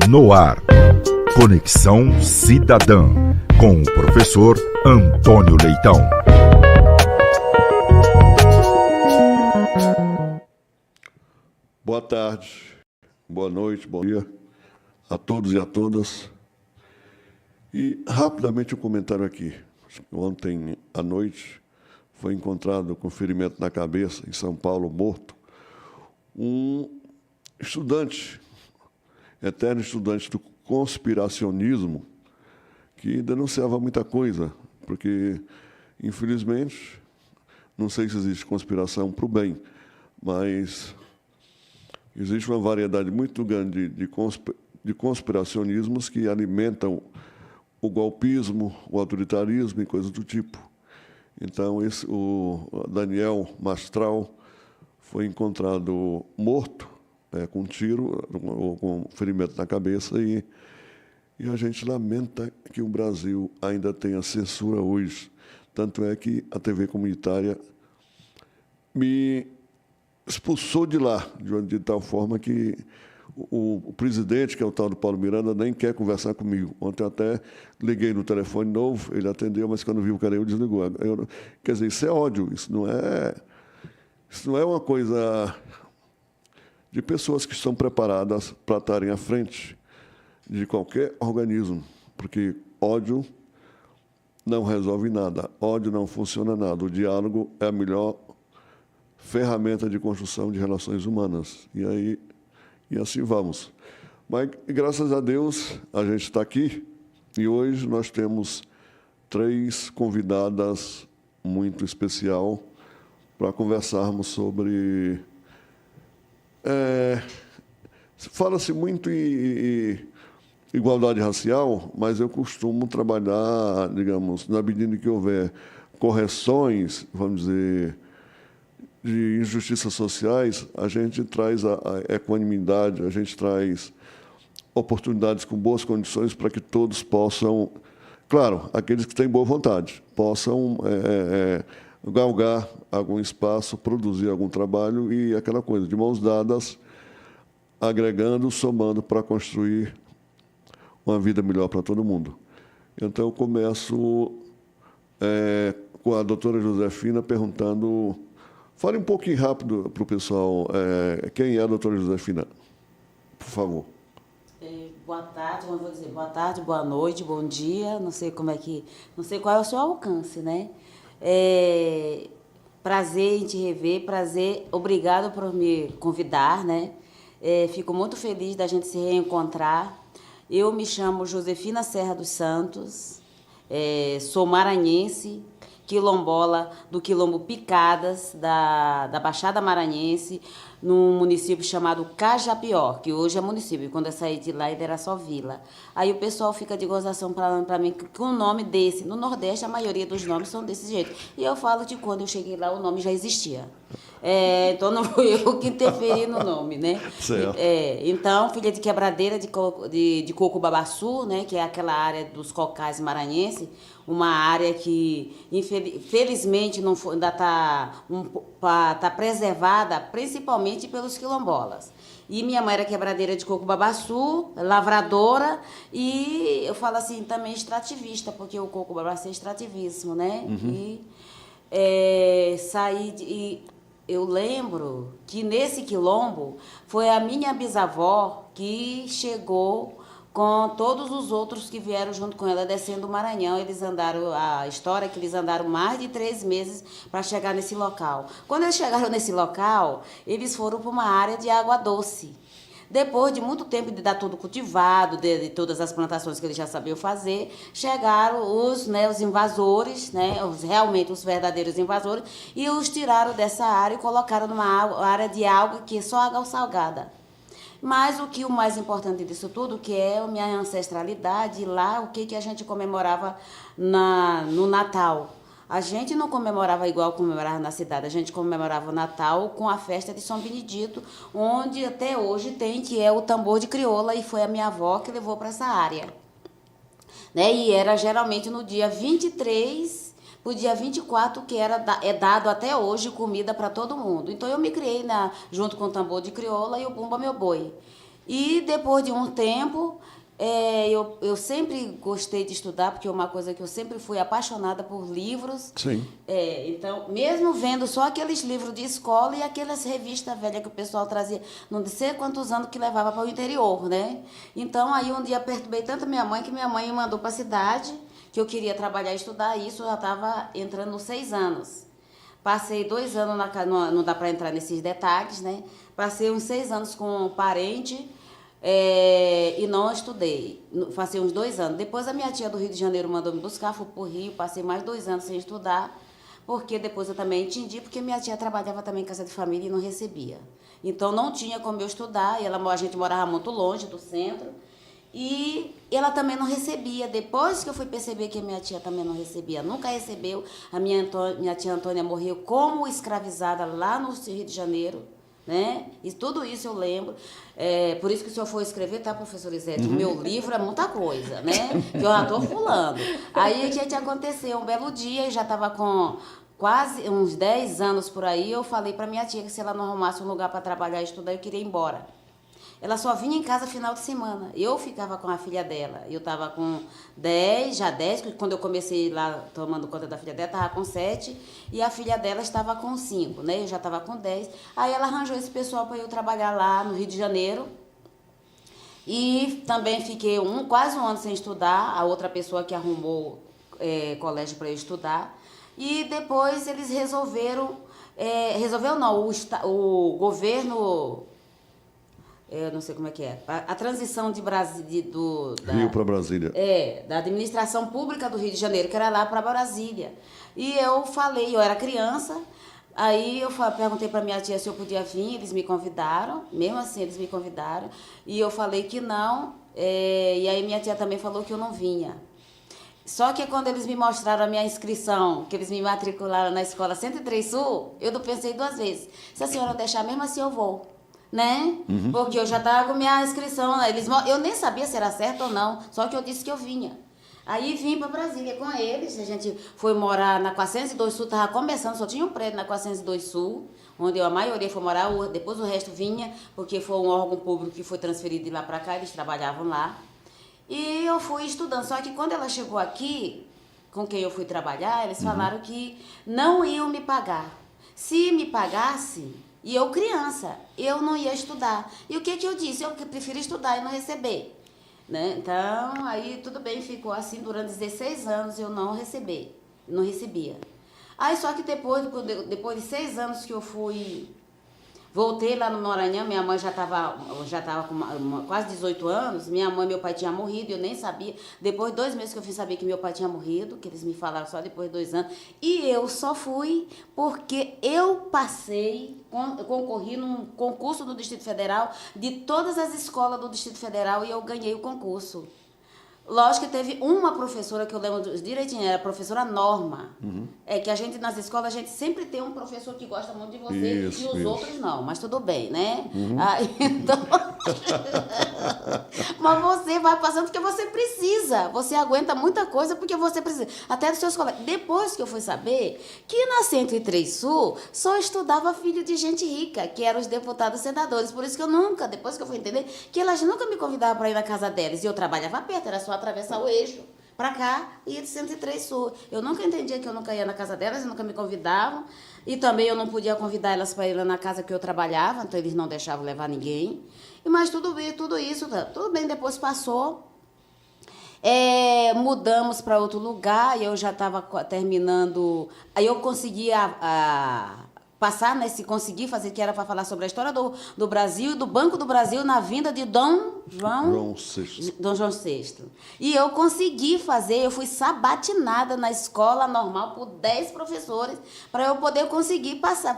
No ar, Conexão Cidadã, com o professor Antônio Leitão. Boa tarde, boa noite, bom dia a todos e a todas. E rapidamente um comentário aqui. Ontem à noite foi encontrado com ferimento na cabeça, em São Paulo, morto, um estudante, eterno estudante do conspiracionismo, que denunciava muita coisa, porque, infelizmente, não sei se existe conspiração para o bem, mas existe uma variedade muito grande de conspiracionismos que alimentam o golpismo, o autoritarismo e coisas do tipo. Então, o Daniel Mastral foi encontrado morto, com um tiro, com ferimento na cabeça, e a gente lamenta que o Brasil ainda tenha censura hoje. Tanto é que a TV comunitária me expulsou de lá, de tal forma que o presidente, que é o tal do Paulo Miranda, nem quer conversar comigo. Ontem eu até liguei no telefone novo, ele atendeu, mas quando viu o cara, eu desligou. Quer dizer, isso é ódio, isso não é uma coisa de pessoas que estão preparadas para estarem à frente de qualquer organismo, porque ódio não resolve nada, ódio não funciona nada. O diálogo é a melhor ferramenta de construção de relações humanas. E assim vamos. Mas, graças a Deus, a gente está aqui e hoje nós temos 3 convidadas muito especial para conversarmos sobre... Fala-se muito em igualdade racial, mas eu costumo trabalhar, digamos, na medida que houver correções, vamos dizer, de injustiças sociais, a gente traz a equanimidade, a gente traz oportunidades com boas condições para que todos possam, claro, aqueles que têm boa vontade, possam galgar algum espaço, produzir algum trabalho e aquela coisa, de mãos dadas, agregando, somando para construir uma vida melhor para todo mundo. Então, eu começo com a doutora Josefina perguntando... Fale um pouquinho rápido para o pessoal. Quem é a doutora Josefina? Por favor. Boa tarde, eu vou dizer boa tarde, boa noite, bom dia. Não sei qual é o seu alcance, né? Prazer em te rever, prazer. Obrigado por me convidar, né? Fico muito feliz da gente se reencontrar. Eu me chamo Josefina Serra dos Santos, sou maranhense, quilombola do Quilombo Picadas, da Baixada Maranhense, num município chamado Cajapió, que hoje é município. Quando eu saí de lá, ele era só vila. Aí o pessoal fica de gozação para mim que um nome desse, no Nordeste, a maioria dos nomes são desse jeito. E eu falo que quando eu cheguei lá, o nome já existia. Então, não fui eu que interferi no nome, né? Certo. Então, filha de quebradeira de Coco Babaçu, né? Que é aquela área dos cocais maranhenses, uma área que, infelizmente, não foi, ainda está preservada, principalmente pelos quilombolas. E minha mãe era quebradeira de Coco Babaçu, lavradora, e eu falo assim, também extrativista, porque o Coco Babaçu é extrativismo, né? Uhum. Eu lembro que nesse quilombo foi a minha bisavó que chegou com todos os outros que vieram junto com ela descendo o Maranhão. A história é que eles andaram mais de 3 meses para chegar nesse local. Quando eles chegaram nesse local, eles foram para uma área de água doce. Depois de muito tempo de dar tudo cultivado, de todas as plantações que eles já sabiam fazer, chegaram os invasores, realmente os verdadeiros invasores, e os tiraram dessa área e colocaram numa área de água que é só água salgada. Mas o mais importante disso tudo, que é a minha ancestralidade, lá o que a gente comemorava no Natal. A gente não comemorava igual comemorava na cidade, a gente comemorava o Natal com a festa de São Benedito, onde até hoje tem, que é o tambor de crioula, e foi a minha avó que levou para essa área. Né? E era geralmente no dia 23 para o dia 24, que é dado até hoje comida para todo mundo. Então eu me criei junto com o tambor de crioula e o Bumba Meu Boi. E depois de um tempo, eu sempre gostei de estudar, porque é uma coisa que eu sempre fui apaixonada por livros. Sim. Então, mesmo vendo só aqueles livros de escola e aquelas revistas velhas que o pessoal trazia, não sei quantos anos que levava para o interior, né? Então, aí um dia perturbei tanto minha mãe, que minha mãe me mandou para a cidade, que eu queria trabalhar e estudar, e isso eu já estava entrando nos 6 anos. Passei 2 anos, não dá para entrar nesses detalhes, né? Passei uns 6 anos com um parente, e não estudei. Passei uns 2 anos. Depois a minha tia do Rio de Janeiro mandou me buscar, fui para o Rio, passei mais 2 anos sem estudar, porque depois eu também entendi, porque minha tia trabalhava também em casa de família e não recebia. Então não tinha como eu estudar, e a gente morava muito longe do centro, e ela também não recebia. Depois que eu fui perceber que a minha tia também não recebia, nunca recebeu, a minha tia Antônia morreu como escravizada lá no Rio de Janeiro, né? E tudo isso eu lembro. Por isso que se eu for escrever, tá, professor Isete? O meu livro é muita coisa, né? Que eu já estou fulando. Aí o que aconteceu? Um belo dia, eu já estava com quase uns 10 anos por aí, eu falei para minha tia que se ela não arrumasse um lugar para trabalhar e estudar, eu queria ir embora. Ela só vinha em casa final de semana. Eu ficava com a filha dela. Eu estava com 10, quando eu comecei lá tomando conta da filha dela, estava com 7, e a filha dela estava com 5, né? Eu já estava com 10. Aí ela arranjou esse pessoal para eu trabalhar lá no Rio de Janeiro. E também fiquei quase um ano sem estudar, a outra pessoa que arrumou colégio para eu estudar. E depois eles resolveram não, o governo... Eu não sei como é que é. A transição de Rio para Brasília. Da administração pública do Rio de Janeiro, que era lá para Brasília. E eu falei, eu era criança, aí eu perguntei para minha tia se eu podia vir, eles me convidaram, mesmo assim eles me convidaram, e eu falei que não, e aí minha tia também falou que eu não vinha. Só que quando eles me mostraram a minha inscrição, que eles me matricularam na escola 103 Sul, eu não pensei 2 vezes. Se a senhora deixar mesmo assim, eu vou. Né? Porque eu já estava com minha inscrição, eu nem sabia se era certo ou não, só que eu disse que eu vinha. Aí vim para Brasília com eles, a gente foi morar na 402 Sul, estava começando, só tinha um prédio na 402 Sul, onde a maioria foi morar, depois o resto vinha, porque foi um órgão público que foi transferido de lá para cá, eles trabalhavam lá. E eu fui estudando, só que quando ela chegou aqui, com quem eu fui trabalhar, eles falaram que não iam me pagar. Se me pagasse... E eu criança, eu não ia estudar. E o que eu disse? Eu prefiro estudar e não receber. Né? Então, aí tudo bem, ficou assim durante 16 anos eu não recebia. Aí só que depois de 6 anos que eu voltei lá no Maranhão, minha mãe já estava com quase 18 anos, minha mãe e meu pai tinham morrido, eu nem sabia. Depois de 2 meses que eu fui saber que meu pai tinha morrido, que eles me falaram só depois de 2 anos. E eu só fui porque eu concorri num concurso do Distrito Federal, de todas as escolas do Distrito Federal, e eu ganhei o concurso. Lógico que teve uma professora que eu lembro direitinho, era a professora Norma. Que a gente, nas escolas, a gente sempre tem um professor que gosta muito de você, e os outros não, mas tudo bem, né? Então... Mas você vai passando porque você precisa, você aguenta muita coisa porque você precisa, até dos seus colegas. Depois que eu fui saber que na 103 Sul só estudava filho de gente rica, que eram os deputados e senadores, por isso que depois que eu fui entender, que elas nunca me convidavam para ir na casa delas, e eu trabalhava perto, era só atravessar o eixo para cá e ir de 103 Sul. Eu nunca entendia que eu nunca ia na casa delas, nunca me convidavam, e também eu não podia convidar elas para ir lá na casa que eu trabalhava, então eles não deixavam levar ninguém. Mas tudo bem, depois passou. Mudamos para outro lugar, e eu já estava terminando. Aí eu conseguia passar consegui fazer, que era para falar sobre a história do Brasil, do Banco do Brasil, na vinda de Dom João VI. E eu consegui fazer, eu fui sabatinada na escola normal por 10 professores, para eu poder conseguir passar.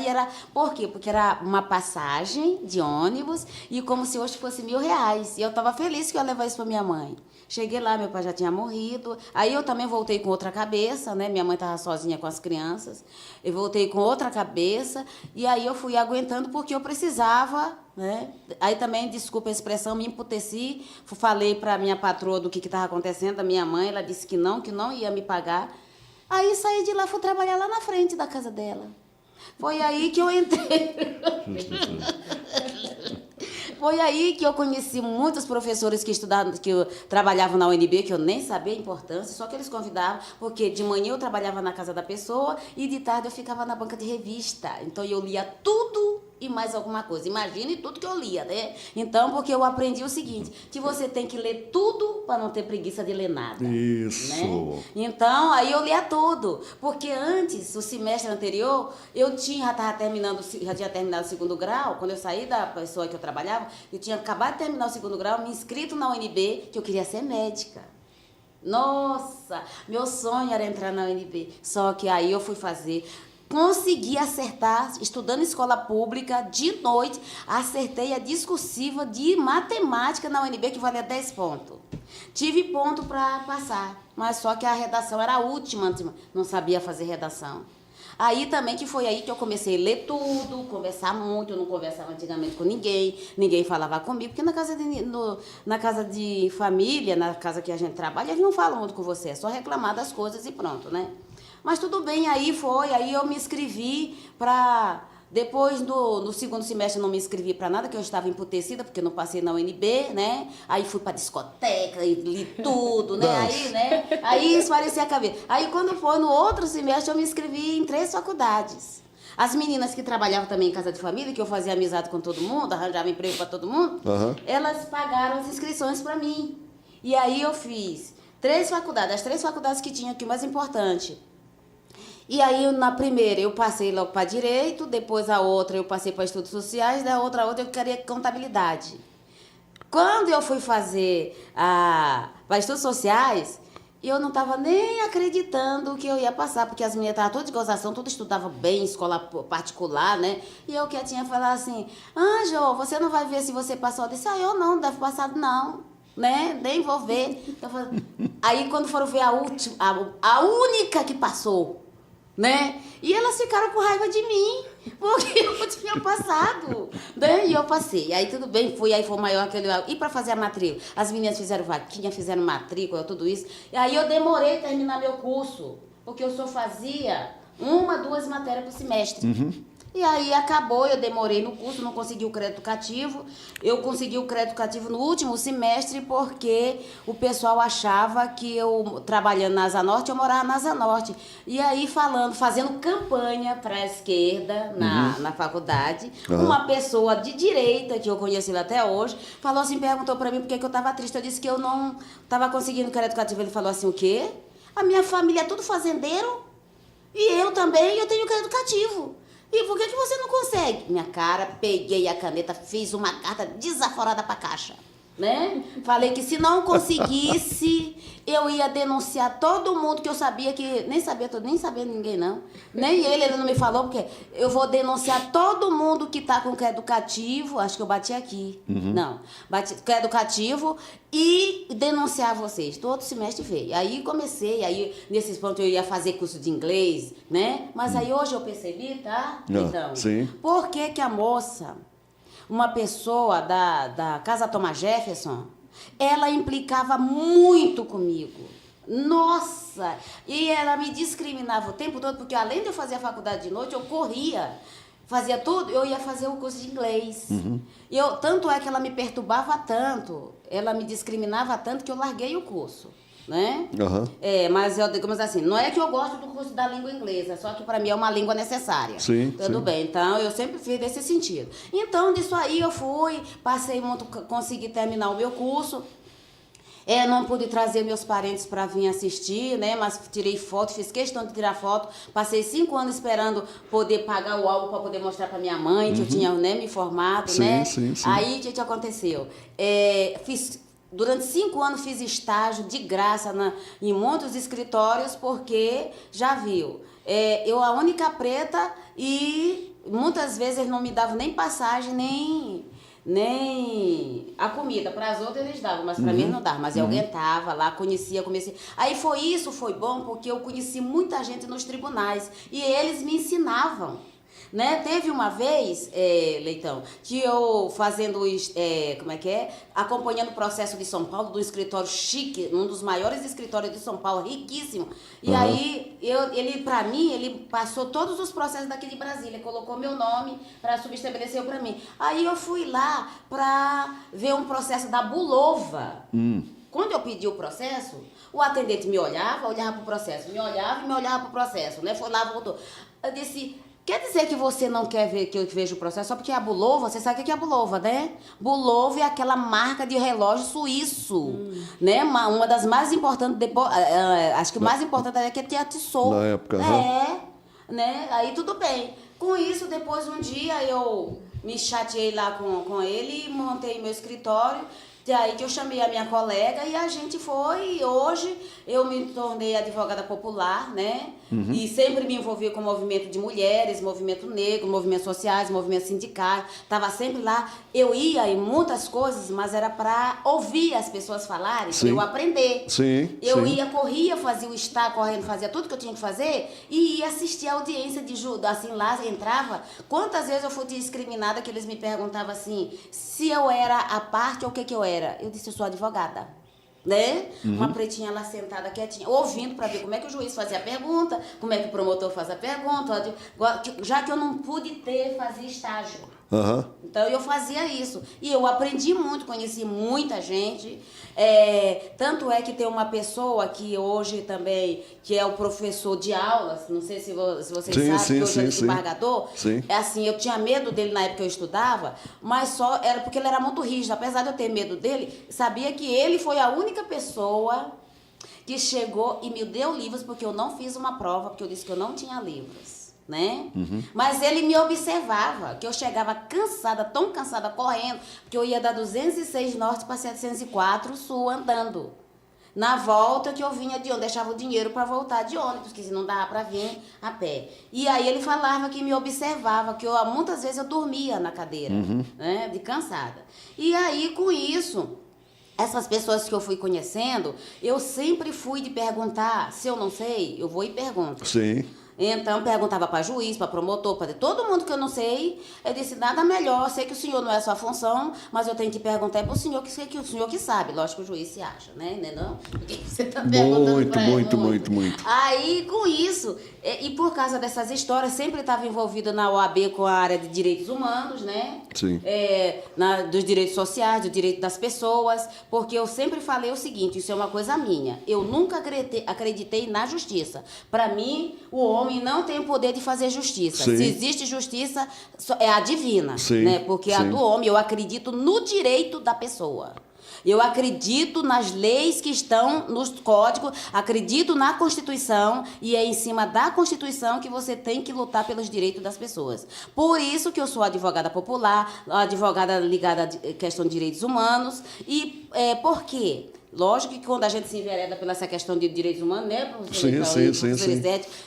E era, por quê? Porque era uma passagem de ônibus, e como se hoje fosse R$1.000. E eu estava feliz que eu ia levar isso para minha mãe. Cheguei lá, meu pai já tinha morrido. Aí eu também voltei com outra cabeça, né? Minha mãe estava sozinha com as crianças. Eu voltei com outra cabeça, e aí eu fui aguentando porque eu precisava, né? Aí também, desculpa a expressão, me emputeci. Falei para a minha patroa do que estava acontecendo, a minha mãe, ela disse que não ia me pagar. Aí saí de lá, fui trabalhar lá na frente da casa dela. Foi aí que eu entrei. Foi aí que eu conheci muitos professores que estudavam, trabalhavam na UNB, que eu nem sabia a importância, só que eles convidavam, porque de manhã eu trabalhava na casa da pessoa e de tarde eu ficava na banca de revista. Então eu lia tudo e mais alguma coisa. Imagine tudo que eu lia, né? Então, porque eu aprendi o seguinte, que você tem que ler tudo para não ter preguiça de ler nada. Isso. Né? Então, aí eu lia tudo. Porque antes, o semestre anterior, eu tinha tinha terminado o segundo grau. Quando eu saí da pessoa que eu trabalhava, eu tinha acabado de terminar o segundo grau, me inscrito na UNB, que eu queria ser médica. Nossa, meu sonho era entrar na UNB. Só que aí eu fui fazer... Consegui acertar, estudando em escola pública, de noite, acertei a discursiva de matemática na UNB, que valia 10 pontos. Tive ponto para passar, mas só que a redação era a última, não sabia fazer redação. Aí também que foi aí que eu comecei a ler tudo, conversar muito, eu não conversava antigamente com ninguém falava comigo, porque na casa de família, na casa que a gente trabalha, eles não falam muito com você, é só reclamar das coisas e pronto, né? Mas tudo bem, aí eu me inscrevi para... Depois, no segundo semestre, eu não me inscrevi para nada, que eu estava emputecida, porque eu não passei na UNB, né? Aí fui para discoteca e li tudo, né? Aí esfareci a cabeça. Aí, quando foi no outro semestre, eu me inscrevi em 3 faculdades. As meninas que trabalhavam também em casa de família, que eu fazia amizade com todo mundo, arranjava emprego para todo mundo, elas pagaram as inscrições para mim. E aí eu fiz 3 faculdades, as 3 faculdades que tinha aqui, o mais importante. E aí, na primeira, eu passei logo para Direito, depois a outra eu passei para Estudos Sociais, da outra eu queria Contabilidade. Quando eu fui fazer para Estudos Sociais, eu não estava nem acreditando que eu ia passar, porque as meninas estavam todas de gozação, tudo estudava bem, escola particular, né? E eu quietinha falar assim, Jô, você não vai ver se você passou? Eu disse, eu não deve passar não. Né? Nem vou ver. Aí, quando foram ver a última, a única que passou, né? E elas ficaram com raiva de mim, porque eu tinha passado, né? E eu passei. Aí tudo bem, aí foi maior que eu... E para fazer a matrícula? As meninas fizeram vaquinha, fizeram matrícula, tudo isso. E aí eu demorei a terminar meu curso, porque eu só fazia 1, 2 matérias por semestre. E aí acabou, eu demorei no curso, não consegui o crédito cativo. Eu consegui o crédito cativo no último semestre porque o pessoal achava que eu, trabalhando na Asa Norte, eu morava na Asa Norte. E aí fazendo campanha para a esquerda na faculdade, uma pessoa de direita, que eu conheci lá até hoje, falou assim, perguntou para mim por que eu estava triste. Eu disse que eu não estava conseguindo crédito cativo. Ele falou assim, o quê? A minha família é tudo fazendeiro e eu também, eu tenho crédito cativo. E por que você não consegue? Minha cara, peguei a caneta, fiz uma carta desaforada pra Caixa, né? Falei que se não conseguisse, eu ia denunciar todo mundo, que eu sabia que... Nem sabia ninguém, não. Nem ele não me falou, porque eu vou denunciar todo mundo que tá com crédito cativo. Acho que eu bati aqui. Não. Bati crédito cativo e denunciar vocês. Todo semestre veio. Aí comecei, aí nesses pontos eu ia fazer curso de inglês, né? Mas aí hoje eu percebi, tá? Então, sim. Por que a moça, uma pessoa da Casa Thomas Jefferson, ela implicava muito comigo. Nossa! E ela me discriminava o tempo todo, porque além de eu fazer a faculdade de noite, eu corria, fazia tudo, eu ia fazer o curso de inglês. Tanto é que ela me perturbava tanto, ela me discriminava tanto, que eu larguei o curso. Né? Mas eu digo assim, não é que eu gosto do curso da língua inglesa, só que para mim é uma língua necessária. Tudo bem, então eu sempre fiz desse sentido. Então, disso aí eu fui, passei muito, consegui terminar o meu curso. Não pude trazer meus parentes para vir assistir, né? Mas tirei foto, fiz questão de tirar foto. Passei 5 anos esperando poder pagar o álbum para poder mostrar para minha mãe, que eu tinha, né, me formado, né? Sim. Aí, o que aconteceu? Durante 5 anos fiz estágio de graça em muitos escritórios, porque, já viu, eu a única preta e muitas vezes eles não me davam nem passagem, nem a comida. Para as outras eles davam, mas para mim não davam. Mas eu aguentava lá, comecei. Aí foi bom, porque eu conheci muita gente nos tribunais e eles me ensinavam. Né? Teve uma vez, Leitão, que eu fazendo, acompanhando o processo de São Paulo, do escritório chique, um dos maiores escritórios de São Paulo, riquíssimo. E aí, ele, para mim, ele passou todos os processos daqui de Brasília, colocou meu nome para subestabelecer para mim. Aí eu fui lá para ver um processo da Bulova. Quando eu pedi o processo, o atendente me olhava para o processo, me olhava para o processo, né? Foi lá, voltou. Eu disse, quer dizer que você não quer ver que eu vejo o processo só porque é a Bulova? Você sabe o que é a Bulova, né? Bulova é aquela marca de relógio suíço, né? Uma das mais importantes, acho que o mais importante é que é a Tissot. Na época, né? Aí tudo bem. Com isso, depois um dia eu me chateei lá com ele e montei meu escritório. Daí que eu chamei a minha colega e a gente foi, e hoje eu me tornei advogada popular, né? E sempre me envolvi com o movimento de mulheres, movimento negro, movimentos sociais, movimentos sindicais. Estava sempre lá. Eu ia em muitas coisas, mas era para ouvir as pessoas falarem, para eu aprender. Eu ia, corria, fazia o estar correndo, fazia tudo que eu tinha que fazer e ia assistir a audiência de judô. Assim, lá entrava. Quantas vezes eu fui discriminada que eles me perguntavam assim, se eu era a parte ou o que eu era? Eu disse, eu sou advogada. Né? Uma pretinha lá sentada quietinha, ouvindo para ver como é que o juiz fazia a pergunta, como é que o promotor faz a pergunta, já que eu não pude fazer estágio. Então eu fazia isso. E eu aprendi muito, conheci muita gente. Tanto é que tem uma pessoa que hoje também, que é o professor de aulas, não sei se vocês sabem, que hoje é desembargador. É assim, eu tinha medo dele na época que eu estudava, mas só era porque ele era muito rígido. Apesar de eu ter medo dele, sabia que ele foi a única pessoa que chegou e me deu livros, porque eu não fiz uma prova, porque eu disse que eu não tinha livros. Né? Mas ele me observava, que eu chegava cansada, tão cansada, correndo, porque eu ia da 206 Norte para 704 Sul andando. Na volta que eu vinha de ônibus, deixava o dinheiro para voltar de ônibus, porque se não dava para vir a pé. E aí ele falava que me observava, que muitas vezes eu dormia na cadeira, né? De cansada. E aí, com isso, essas pessoas que eu fui conhecendo, eu sempre fui de perguntar, se eu não sei, eu vou e pergunto. Então, perguntava para juiz, para promotor, para todo mundo que eu não sei. Eu disse, nada melhor, sei que o senhor não é sua função, mas eu tenho que perguntar para o senhor, que o senhor que sabe. Lógico que o juiz se acha, né? Não? Porque você está perguntando para ele. Muito. Aí, com isso, e por causa dessas histórias, sempre estava envolvida na OAB com a área de direitos humanos, né? Dos direitos sociais, do direito das pessoas, porque eu sempre falei o seguinte, isso é uma coisa minha, eu nunca acreditei na justiça. Para mim, o homem não tem o poder de fazer justiça. Se existe justiça, é a divina, né? Porque a do homem, eu acredito no direito da pessoa. Eu acredito nas leis que estão nos códigos, acredito na Constituição, e é em cima da Constituição que você tem que lutar pelos direitos das pessoas. Por isso que eu sou advogada popular, advogada ligada à questão de direitos humanos. E por quê? Lógico que quando a gente se envereda pela essa questão de direitos humanos, né, professor?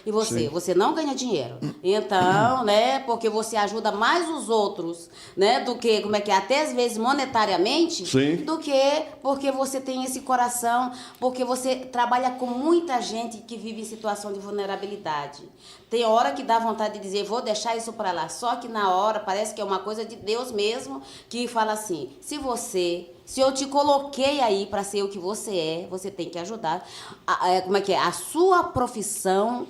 E você não ganha dinheiro. Então, né, porque você ajuda mais os outros, né, do que, até às vezes monetariamente, do que porque você tem esse coração, porque você trabalha com muita gente que vive em situação de vulnerabilidade. Tem hora que dá vontade de dizer, vou deixar isso para lá, só que na hora parece que é uma coisa de Deus mesmo, que fala assim, se eu te coloquei aí para ser o que você é, você tem que ajudar. A sua profissão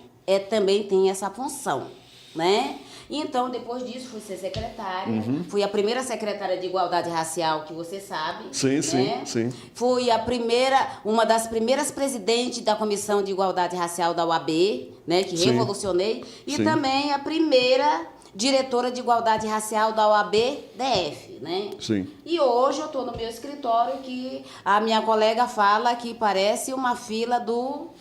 também tem essa função, né? Então, depois disso, fui ser secretária. Fui a primeira secretária de Igualdade Racial, que você sabe. Sim. Fui uma das primeiras presidentes da Comissão de Igualdade Racial da UAB, né, que revolucionei. E também a primeira diretora de Igualdade Racial da OAB-DF, né? E hoje eu estou no meu escritório que a minha colega fala que parece uma fila do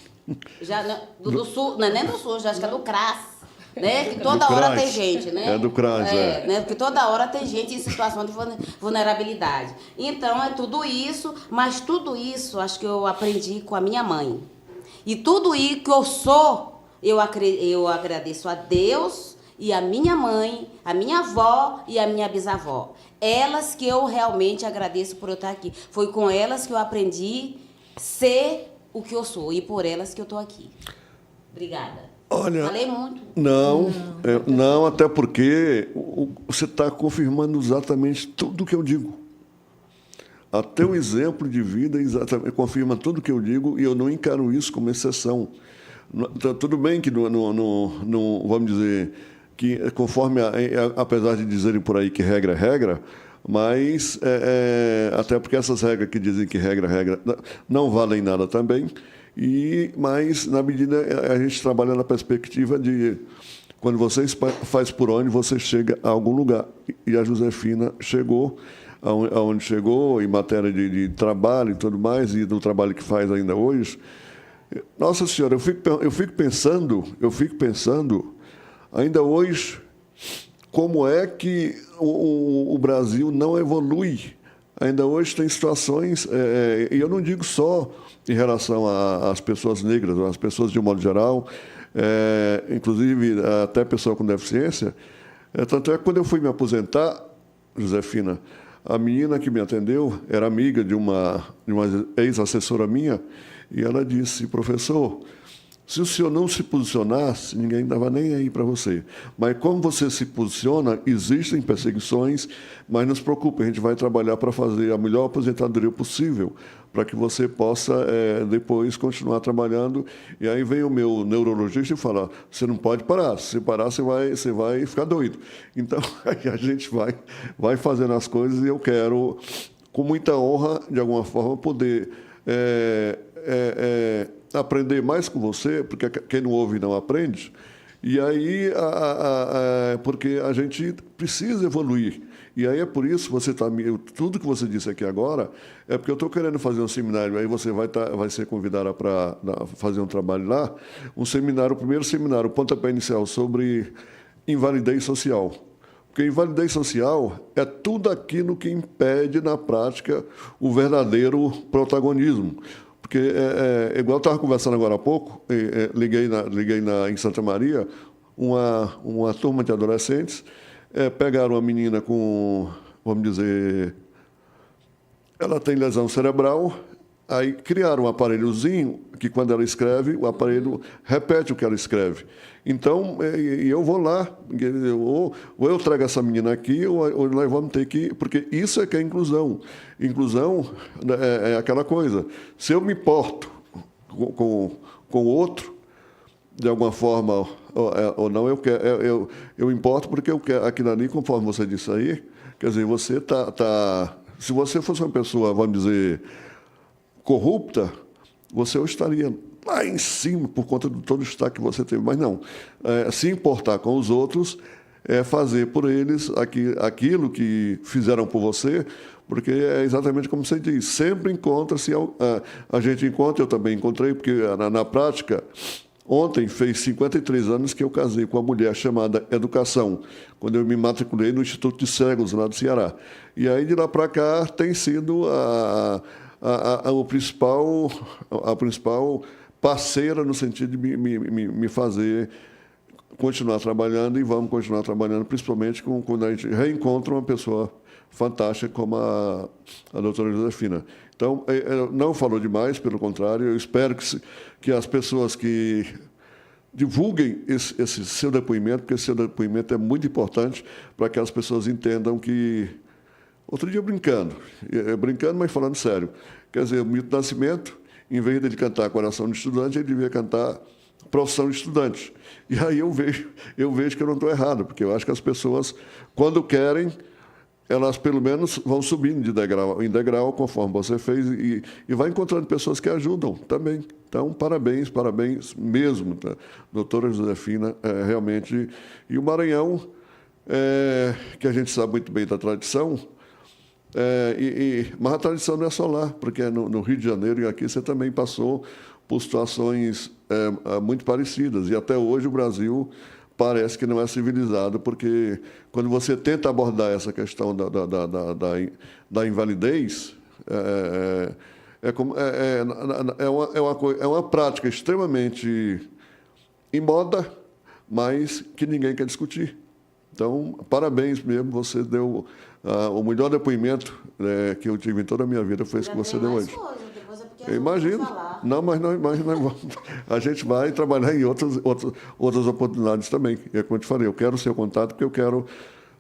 Sul, não é nem do Sul, já acho que é do CRAS. Né? Que toda hora tem gente, né? É do CRAS, né? Porque toda hora tem gente em situação de vulnerabilidade. Então, é tudo isso, mas tudo isso acho que eu aprendi com a minha mãe. E tudo isso que eu sou, eu agradeço a Deus e a minha mãe, a minha avó e a minha bisavó. Elas que eu realmente agradeço por eu estar aqui. Foi com elas que eu aprendi a ser o que eu sou e por elas que eu estou aqui. Obrigada. Olha, Falei muito. não, até porque você está confirmando exatamente tudo o que eu digo. Até o exemplo de vida exatamente confirma tudo o que eu digo, e eu não encaro isso como exceção. Tudo bem que, vamos dizer, que conforme, apesar de dizerem por aí que regra é regra, mas até porque essas regras que dizem que regra é regra não valem nada também, mas na medida a gente trabalha na perspectiva de quando você faz por onde, você chega a algum lugar. E a Josefina chegou aonde chegou, em matéria de trabalho e tudo mais, e do trabalho que faz ainda hoje. Nossa Senhora, eu fico pensando, ainda hoje, como é que o Brasil não evolui. Ainda hoje tem situações, e eu não digo só em relação às pessoas negras, às pessoas de um modo geral, inclusive até pessoa com deficiência. Tanto é que quando eu fui me aposentar, Josefina, a menina que me atendeu era amiga de uma ex-assessora minha, e ela disse: professor, se o senhor não se posicionasse, ninguém dava nem aí para você. Mas como você se posiciona, existem perseguições, mas não se preocupe, a gente vai trabalhar para fazer a melhor aposentadoria possível, para que você possa depois continuar trabalhando. E aí vem o meu neurologista e fala: você não pode parar, se parar você vai ficar doido. Então, aí a gente vai fazendo as coisas, e eu quero, com muita honra, de alguma forma, poder aprender mais com você, porque quem não ouve não aprende. E aí, porque a gente precisa evoluir. E aí é por isso tudo que você disse aqui agora é porque eu estou querendo fazer um seminário. Aí você vai ser convidada para fazer um trabalho lá, um seminário, o primeiro seminário, o pontapé inicial, sobre invalidez social. Porque invalidez social é tudo aquilo que impede, na prática, o verdadeiro protagonismo. Porque, igual eu estava conversando agora há pouco, liguei em Santa Maria, uma turma de adolescentes, pegaram uma menina com, vamos dizer, ela tem lesão cerebral, aí criaram um aparelhozinho que, quando ela escreve, o aparelho repete o que ela escreve. Então, eu vou lá, ou eu trago essa menina aqui, ou nós vamos ter que... Porque isso é que é inclusão. Inclusão é aquela coisa. Se eu me importo com o outro, de alguma forma, ou não, eu importo porque eu quero aquilo ali, conforme você disse aí, quer dizer, você se você fosse uma pessoa, vamos dizer, corrupta, você estaria lá em cima por conta de todo o destaque que você teve. Mas não, se importar com os outros é fazer por eles aquilo que fizeram por você, porque é exatamente como você diz, sempre encontra-se, a gente encontra, eu também encontrei, porque na prática, ontem fez 53 anos que eu casei com uma mulher chamada Educação, quando eu me matriculei no Instituto de Cegos, lá do Ceará. E aí, de lá para cá, tem sido a principal parceira no sentido de me fazer continuar trabalhando, e vamos continuar trabalhando, principalmente quando a gente reencontra uma pessoa fantástica como a doutora Josefina. Então, não falou demais, pelo contrário, eu espero que as pessoas que divulguem esse seu depoimento, porque esse seu depoimento é muito importante para que as pessoas entendam que... Outro dia brincando, mas falando sério, quer dizer, o Milton Nascimento, em vez de ele cantar Coração de Estudante, ele devia cantar Profissão de Estudante. E aí eu vejo que eu não estou errado, porque eu acho que as pessoas, quando querem, elas pelo menos vão subindo de degrau em degrau, conforme você fez, e vai encontrando pessoas que ajudam também. Então, parabéns mesmo, tá? Doutora Josefina, realmente. E o Maranhão, que a gente sabe muito bem da tradição, mas a tradição não é só lá, porque no Rio de Janeiro e aqui você também passou por situações muito parecidas. E até hoje o Brasil parece que não é civilizado, porque quando você tenta abordar essa questão da invalidez, é uma prática extremamente em moda, mas que ninguém quer discutir. Então, parabéns mesmo, você deu o melhor depoimento que eu tive em toda a minha vida, foi esse que você deu hoje. Depois é porque Eu imagino. Não, mas nós vamos. A gente vai trabalhar em outras oportunidades também. É como eu te falei, eu quero o seu contato porque eu quero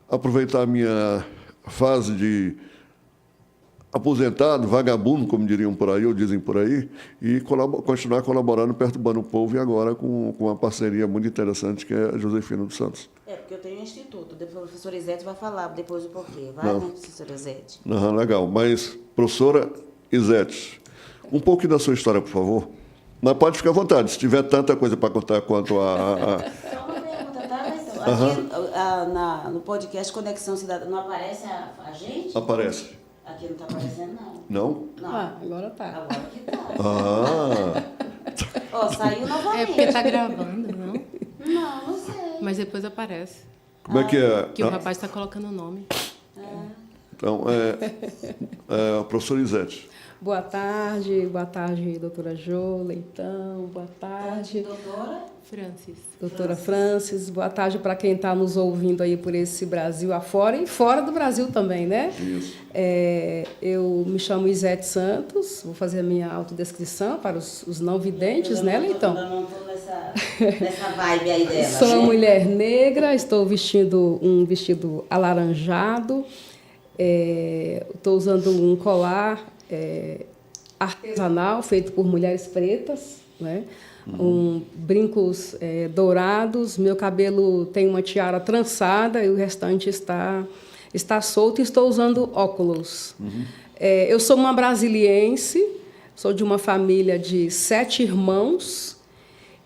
aproveitar a minha fase de aposentado, vagabundo, como diriam por aí, ou dizem por aí, e continuar colaborando, perturbando o povo, e agora com uma parceria muito interessante, que é a Josefina dos Santos. Porque eu tenho um instituto, depois o professor Izete vai falar depois o porquê. Vai, né, professor Izete? Legal. Mas, professora Izete, um pouquinho da sua história, por favor. Mas pode ficar à vontade, se tiver tanta coisa para contar quanto a... Só uma pergunta, tá? Então, aqui no podcast Conexão Cidadã, não aparece a gente? Aparece. Aqui não está aparecendo, não. Não? Não. Agora tá. Agora que tá. Ah! Ó, saiu novamente. É porque tá gravando, não? Não sei. Mas depois aparece. Como é que é? Que o rapaz está colocando o nome. Então, a professora Izete. Boa tarde, doutora Jô Leitão, boa tarde. Doutora? Francis. Doutora Francis, boa tarde para quem está nos ouvindo aí por esse Brasil afora e fora do Brasil também, né? Isso. Eu me chamo Izete Santos, vou fazer a minha autodescrição para os não videntes, né, Leitão? Eu não estou nessa vibe aí dela. Sou uma mulher negra, estou vestindo um vestido alaranjado, estou usando um colar artesanal feito por mulheres pretas, né? Brincos dourados, meu cabelo tem uma tiara trançada e o restante está solto, e estou usando óculos. Eu sou uma brasiliense, sou de uma família de 7 irmãos,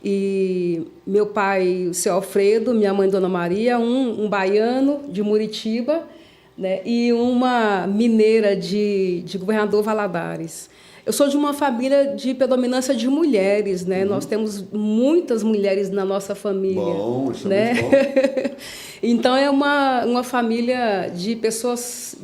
e meu pai, o seu Alfredo, minha mãe, Dona Maria, um baiano de Muritiba, né, e uma mineira de Governador Valadares. Eu sou de uma família de predominância de mulheres, né? Nós temos muitas mulheres na nossa família. Bom, isso né? é muito bom. Então, é uma família de pessoas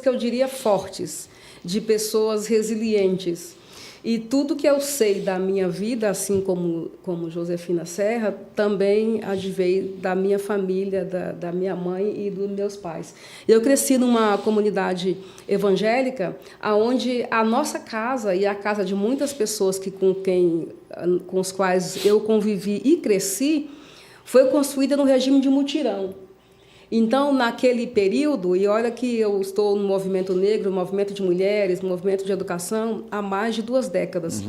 que eu diria fortes, de pessoas resilientes. E tudo que eu sei da minha vida, assim como Josefina Serra, também adveio da minha família, da minha mãe e dos meus pais. Eu cresci numa comunidade evangélica, onde a nossa casa e a casa de muitas pessoas com os quais eu convivi e cresci, foi construída no regime de mutirão. Então, naquele período, e olha que eu estou no movimento negro, no movimento de mulheres, no movimento de educação, há mais de 2 décadas.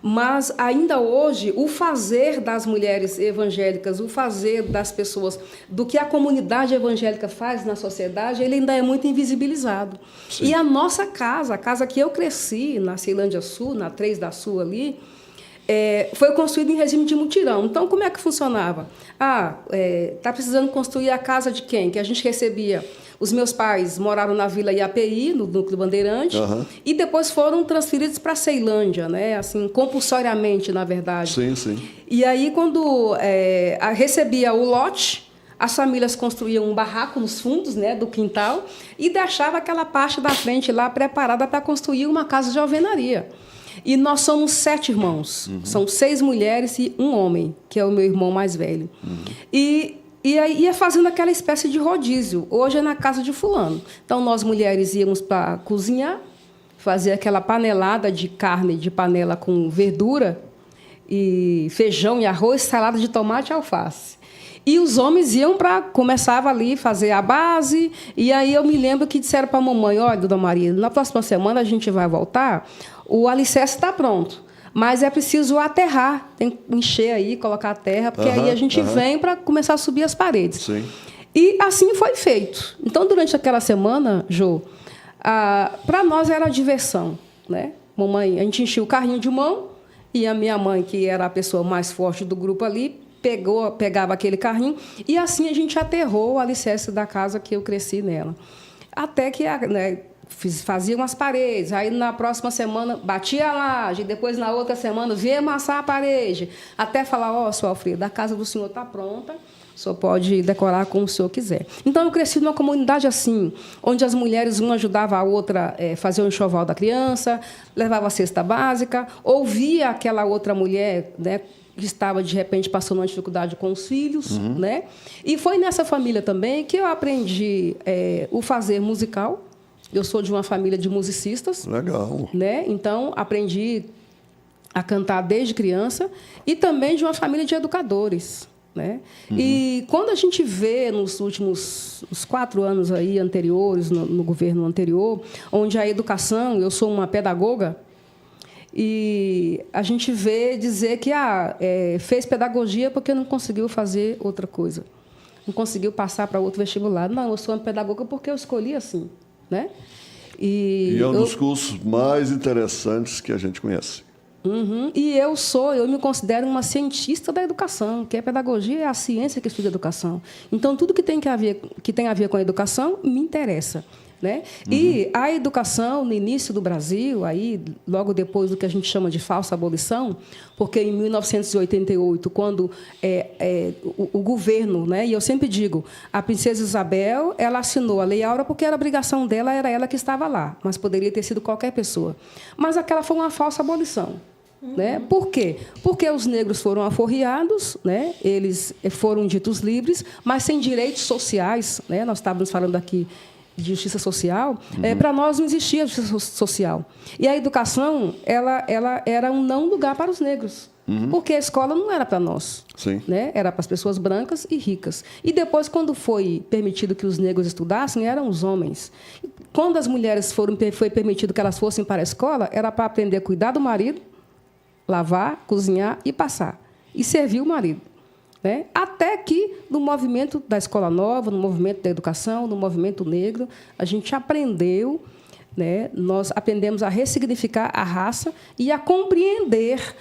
Mas, ainda hoje, o fazer das mulheres evangélicas, o fazer das pessoas, do que a comunidade evangélica faz na sociedade, ele ainda é muito invisibilizado. Sim. E a nossa casa, a casa que eu cresci, na Ceilândia Sul, na 3 da Sul ali, foi construído em regime de mutirão. Então, como é que funcionava? Está precisando construir a casa de quem? Que a gente recebia. Os meus pais moraram na Vila IAPI, no Núcleo Bandeirante, e depois foram transferidos para a Ceilândia, né? Assim, compulsoriamente, na verdade. Sim, sim. E aí, quando recebia o lote, as famílias construíam um barraco nos fundos, né, do quintal, e deixava aquela parte da frente lá preparada para construir uma casa de alvenaria. E nós somos 7 irmãos. São 6 mulheres e 1 homem, que é o meu irmão mais velho. E aí ia fazendo aquela espécie de rodízio. Hoje é na casa de fulano. Então, nós mulheres íamos para cozinhar, fazer aquela panelada de carne de panela com verdura, e feijão e arroz, salada de tomate e alface. E os homens iam começava ali fazer a base, e aí eu me lembro que disseram para a mamãe, olha, Dona Maria, na próxima semana a gente vai voltar, o alicerce está pronto, mas é preciso aterrar, tem que encher aí, colocar a terra, porque aí a gente vem para começar a subir as paredes. Sim. E assim foi feito. Então, durante aquela semana, Jô, para nós era diversão, né? Mamãe, a gente enchia o carrinho de mão, e a minha mãe, que era a pessoa mais forte do grupo ali, pegava aquele carrinho, e assim a gente aterrou o alicerce da casa que eu cresci nela. Até que fazia umas paredes, aí na próxima semana batia a laje, depois na outra semana vinha amassar a parede, até falar, seu Alfredo, a casa do senhor está pronta, o senhor pode decorar como o senhor quiser. Então, eu cresci numa comunidade assim, onde as mulheres, uma ajudava a outra a fazer o enxoval da criança, levava a cesta básica, ouvia aquela outra mulher, né, que estava, de repente, passando uma dificuldade com os filhos. Né? E foi nessa família também que eu aprendi o fazer musical, Eu sou de uma família de musicistas. Legal. Né? Então, aprendi a cantar desde criança e também de uma família de educadores. Né? E quando a gente vê nos últimos 4 anos aí anteriores, no governo anterior, onde a educação, eu sou uma pedagoga, e a gente vê dizer que fez pedagogia porque não conseguiu fazer outra coisa, não conseguiu passar para outro vestibular. Não, eu sou uma pedagoga porque eu escolhi assim. Né? E é um dos cursos mais interessantes que a gente conhece. E eu me considero uma cientista da educação, que a pedagogia é a ciência que estuda a educação. Então, tudo que tem a ver com a educação me interessa. Né? E a educação, no início do Brasil, aí, logo depois do que a gente chama de falsa abolição, porque em 1988, quando o governo, né, e eu sempre digo, a princesa Isabel, ela assinou a Lei Áurea porque era a obrigação dela, era ela que estava lá, mas poderia ter sido qualquer pessoa. Mas aquela foi uma falsa abolição. Né? Por quê? Porque os negros foram aforreados, né? Eles foram ditos livres, mas sem direitos sociais. Né? Nós estávamos falando aqui de justiça social. Para nós não existia justiça social. E a educação ela era um não lugar para os negros, porque a escola não era para nós. Sim. Né? Era para as pessoas brancas e ricas. E depois, quando foi permitido que os negros estudassem, eram os homens. Quando as mulheres foi permitido que elas fossem para a escola, era para aprender a cuidar do marido, lavar, cozinhar e passar. E servir o marido. Né? Até que, no movimento da Escola Nova, no movimento da educação, no movimento negro, a gente aprendeu, né? Nós aprendemos a ressignificar a raça e a compreender,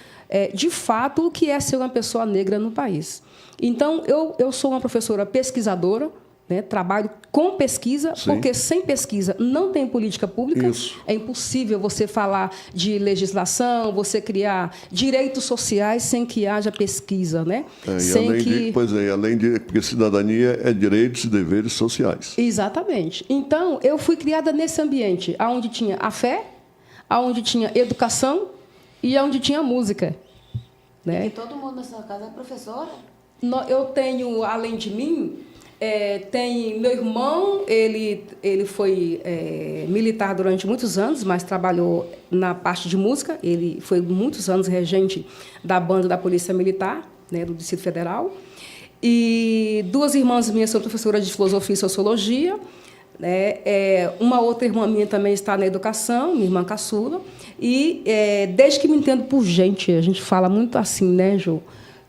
de fato, o que é ser uma pessoa negra no país. Então, eu sou uma professora pesquisadora, né? Trabalho com pesquisa, Sim. porque sem pesquisa não tem política pública. Isso. É impossível você falar de legislação, você criar direitos sociais sem que haja pesquisa. Né? Porque cidadania é direitos e deveres sociais. Exatamente. Então, eu fui criada nesse ambiente, onde tinha a fé, onde tinha educação e onde tinha música. Né? E todo mundo na sua casa é professora? Eu tenho, além de mim... tem meu irmão, ele foi militar durante muitos anos, mas trabalhou na parte de música. Ele foi muitos anos regente da banda da Polícia Militar, né, do Distrito Federal. E 2 irmãs minhas são professoras de filosofia e sociologia. Né? Uma outra irmã minha também está na educação, minha irmã caçula. E desde que me entendo por gente, a gente fala muito assim, né, Jô?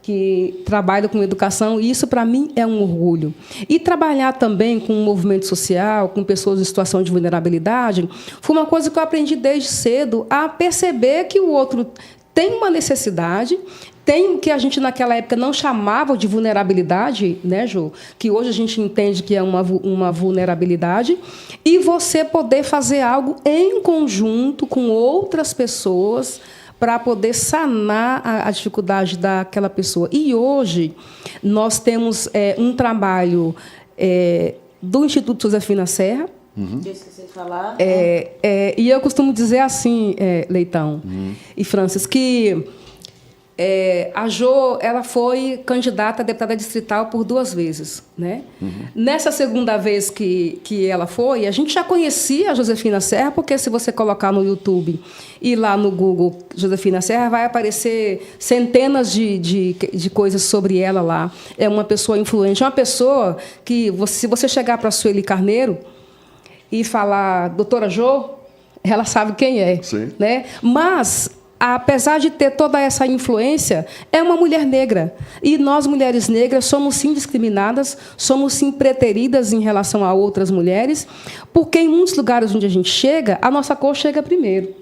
Que trabalho com educação, e isso, para mim, é um orgulho. E trabalhar também com o movimento social, com pessoas em situação de vulnerabilidade, foi uma coisa que eu aprendi desde cedo, a perceber que o outro tem uma necessidade, tem o que a gente, naquela época, não chamava de vulnerabilidade, né, Jô? Que hoje a gente entende que é uma vulnerabilidade, e você poder fazer algo em conjunto com outras pessoas, para poder sanar a dificuldade daquela pessoa. E hoje nós temos um trabalho do Instituto Josefina Serra. Eu esqueci de falar. E eu costumo dizer assim, Leitão e Francis, que a Jo, ela foi candidata a deputada distrital por 2 vezes. Né? Nessa segunda vez que ela foi, a gente já conhecia a Josefina Serra, porque se você colocar no YouTube e lá no Google Josefina Serra, vai aparecer centenas de coisas sobre ela lá. É uma pessoa influente, é uma pessoa que, se você chegar para a Sueli Carneiro e falar, doutora Jo, ela sabe quem é. Sim. Né? Mas... apesar de ter toda essa influência, é uma mulher negra. E nós, mulheres negras, somos sim discriminadas, somos sim preteridas em relação a outras mulheres, porque em muitos lugares onde a gente chega, a nossa cor chega primeiro.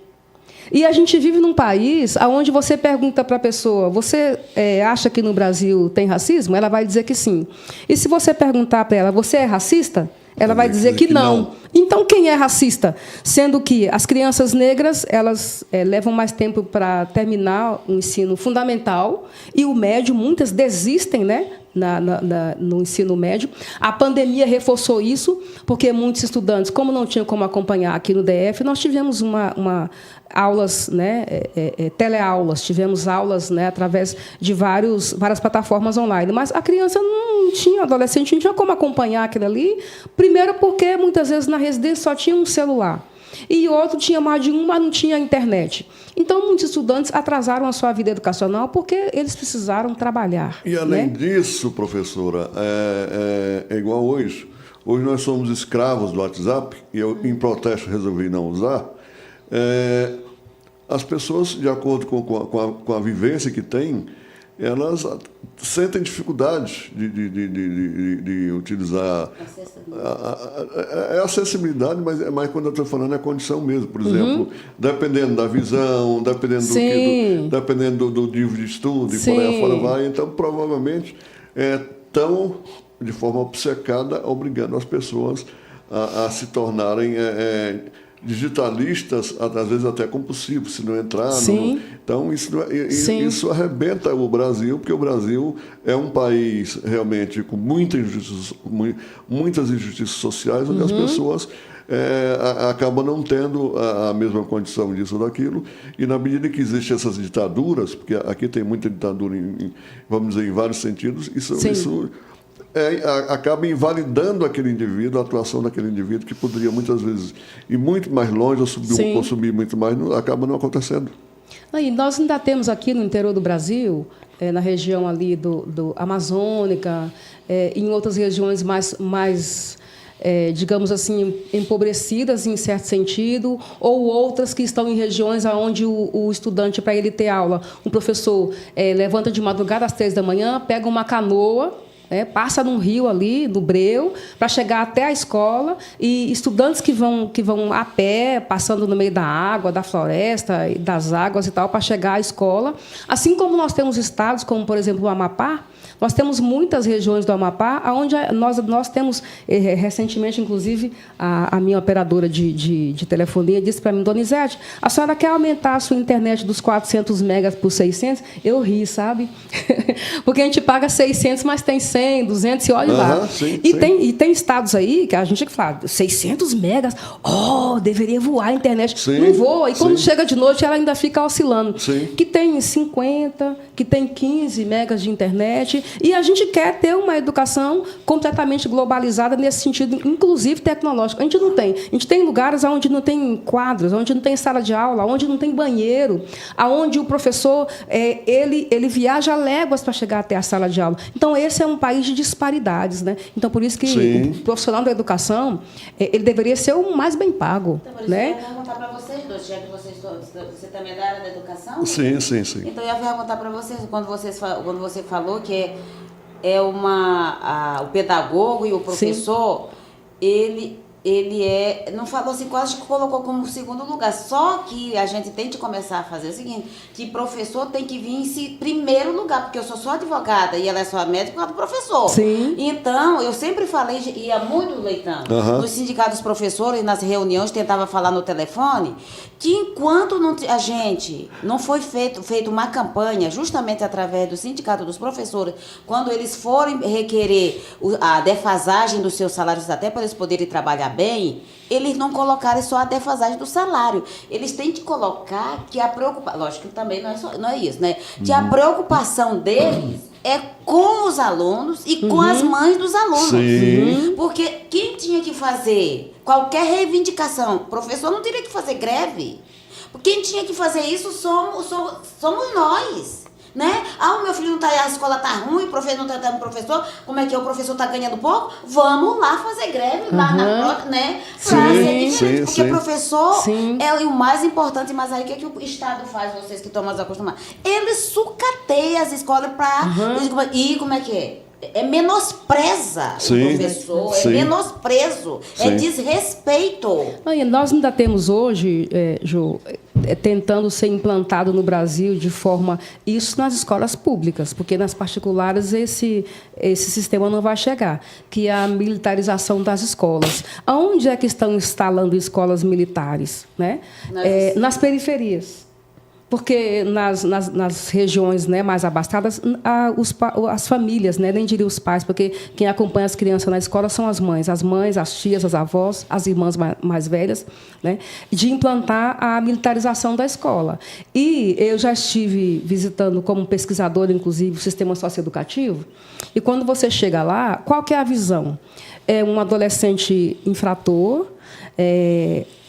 E a gente vive num país onde você pergunta para a pessoa, você acha que no Brasil tem racismo? Ela vai dizer que sim. E se você perguntar para ela, você é racista? Ela vai dizer que não. Então, quem é racista? Sendo que as crianças negras, elas levam mais tempo para terminar o ensino fundamental e o médio, muitas desistem, né, no ensino médio. A pandemia reforçou isso, porque muitos estudantes, como não tinham como acompanhar aqui no DF, nós tivemos aulas, né, teleaulas, tivemos aulas, né, através de várias plataformas online. Mas a criança não tinha, adolescente, não tinha como acompanhar aquilo ali, primeiro porque, muitas vezes, na residência só tinha um celular. E outro tinha mais de um, mas não tinha internet. Então, muitos estudantes atrasaram a sua vida educacional porque eles precisaram trabalhar. E, além né? disso, professora, é igual hoje. Hoje nós somos escravos do WhatsApp, e eu, em protesto, resolvi não usar. As pessoas, de acordo com a vivência que têm, elas sentem dificuldade de utilizar a acessibilidade, mas quando eu estou falando é condição mesmo. Por exemplo, dependendo da visão, dependendo do nível de estudo, e por aí afora vai, então provavelmente estão, de forma obcecada, obrigando as pessoas a se tornarem digitalistas, às vezes até compulsivos, se não entrar. Então, isso arrebenta o Brasil, porque o Brasil é um país realmente com muitas injustiças sociais, onde as pessoas acabam não tendo a mesma condição disso ou daquilo, e na medida que existem essas ditaduras, porque aqui tem muita ditadura, vamos dizer, em vários sentidos, isso acaba invalidando aquele indivíduo, a atuação daquele indivíduo, que poderia muitas vezes ir muito mais longe, ou subir muito mais, acaba não acontecendo. E nós ainda temos aqui no interior do Brasil, na região ali do Amazônica, em outras regiões mais digamos assim, empobrecidas em certo sentido, ou outras que estão em regiões onde o estudante, para ele ter aula, um professor levanta de madrugada às 3 da manhã, pega uma canoa, passa num rio ali, no breu, para chegar até a escola, e estudantes que vão a pé, passando no meio da água, da floresta, das águas e tal, para chegar à escola. Assim como nós temos estados, como, por exemplo, o Amapá, nós temos muitas regiões do Amapá, onde nós temos, recentemente, inclusive, a minha operadora de telefonia disse para mim: Dona Izete, a senhora quer aumentar a sua internet dos 400 megas por 600? Eu ri, sabe? Porque a gente paga 600, mas tem 100, 200 e olha lá. Tem estados aí que a gente fala, 600 megas, deveria voar a internet. Não voa, e quando chega de noite ela ainda fica oscilando. Que tem 50, que tem 15 megas de internet. E a gente quer ter uma educação completamente globalizada nesse sentido, inclusive tecnológico. A gente não tem. A gente tem lugares onde não tem quadros, onde não tem sala de aula, onde não tem banheiro, onde o professor ele viaja léguas para chegar até a sala de aula. Então, esse é um país de disparidades, né? Então, por isso que o profissional da educação ele deveria ser o mais bem pago. Então, por isso né? eu ia perguntar para vocês dois, já que você também é da área da educação? Sim. Então, eu ia perguntar para vocês, quando você falou que o pedagogo e o professor, ele não falou assim, quase que colocou como segundo lugar. Só que a gente tem que começar a fazer o seguinte, que professor tem que vir em primeiro lugar, porque eu sou só advogada e ela é só médica por causa do professor. Então, eu sempre falei, ia muito, Leitão, nos sindicatos dos professores, nas reuniões, tentava falar no telefone, que enquanto a gente não foi feito uma campanha, justamente através do sindicato dos professores, quando eles forem requerer a defasagem dos seus salários, até para eles poderem trabalhar bem, eles não colocarem só a defasagem do salário. Eles têm que colocar que a preocupação... Lógico que também não é isso, né? Que a preocupação deles é com os alunos e com as mães dos alunos. Porque quem tinha que fazer qualquer reivindicação, o professor não teria que fazer greve. Quem tinha que fazer isso somos nós. Né? O meu filho não tá, a escola tá ruim, o professor não tá dando professor, como é que o professor tá ganhando pouco? Vamos lá fazer greve lá na prova, né? Pra ser diferente, porque o professor é o mais importante, mas aí o que o Estado faz, vocês que estão mais acostumados? Ele sucateia as escolas para e como é que é? Menospreza o professor, é menosprezo, é desrespeito. Nós ainda temos hoje, Jô, tentando ser implantado no Brasil de forma... Isso nas escolas públicas, porque nas particulares esse sistema não vai chegar, que é a militarização das escolas. Aonde é que estão instalando escolas militares? Né? Nas periferias. Porque nas regiões, né, mais abastadas, as famílias, né, nem diria os pais, porque quem acompanha as crianças na escola são as mães, as tias, as avós, as irmãs mais velhas, né, de implantar a militarização da escola. E eu já estive visitando como pesquisadora, inclusive, o sistema socioeducativo, e quando você chega lá, qual que é a visão? É um adolescente infrator,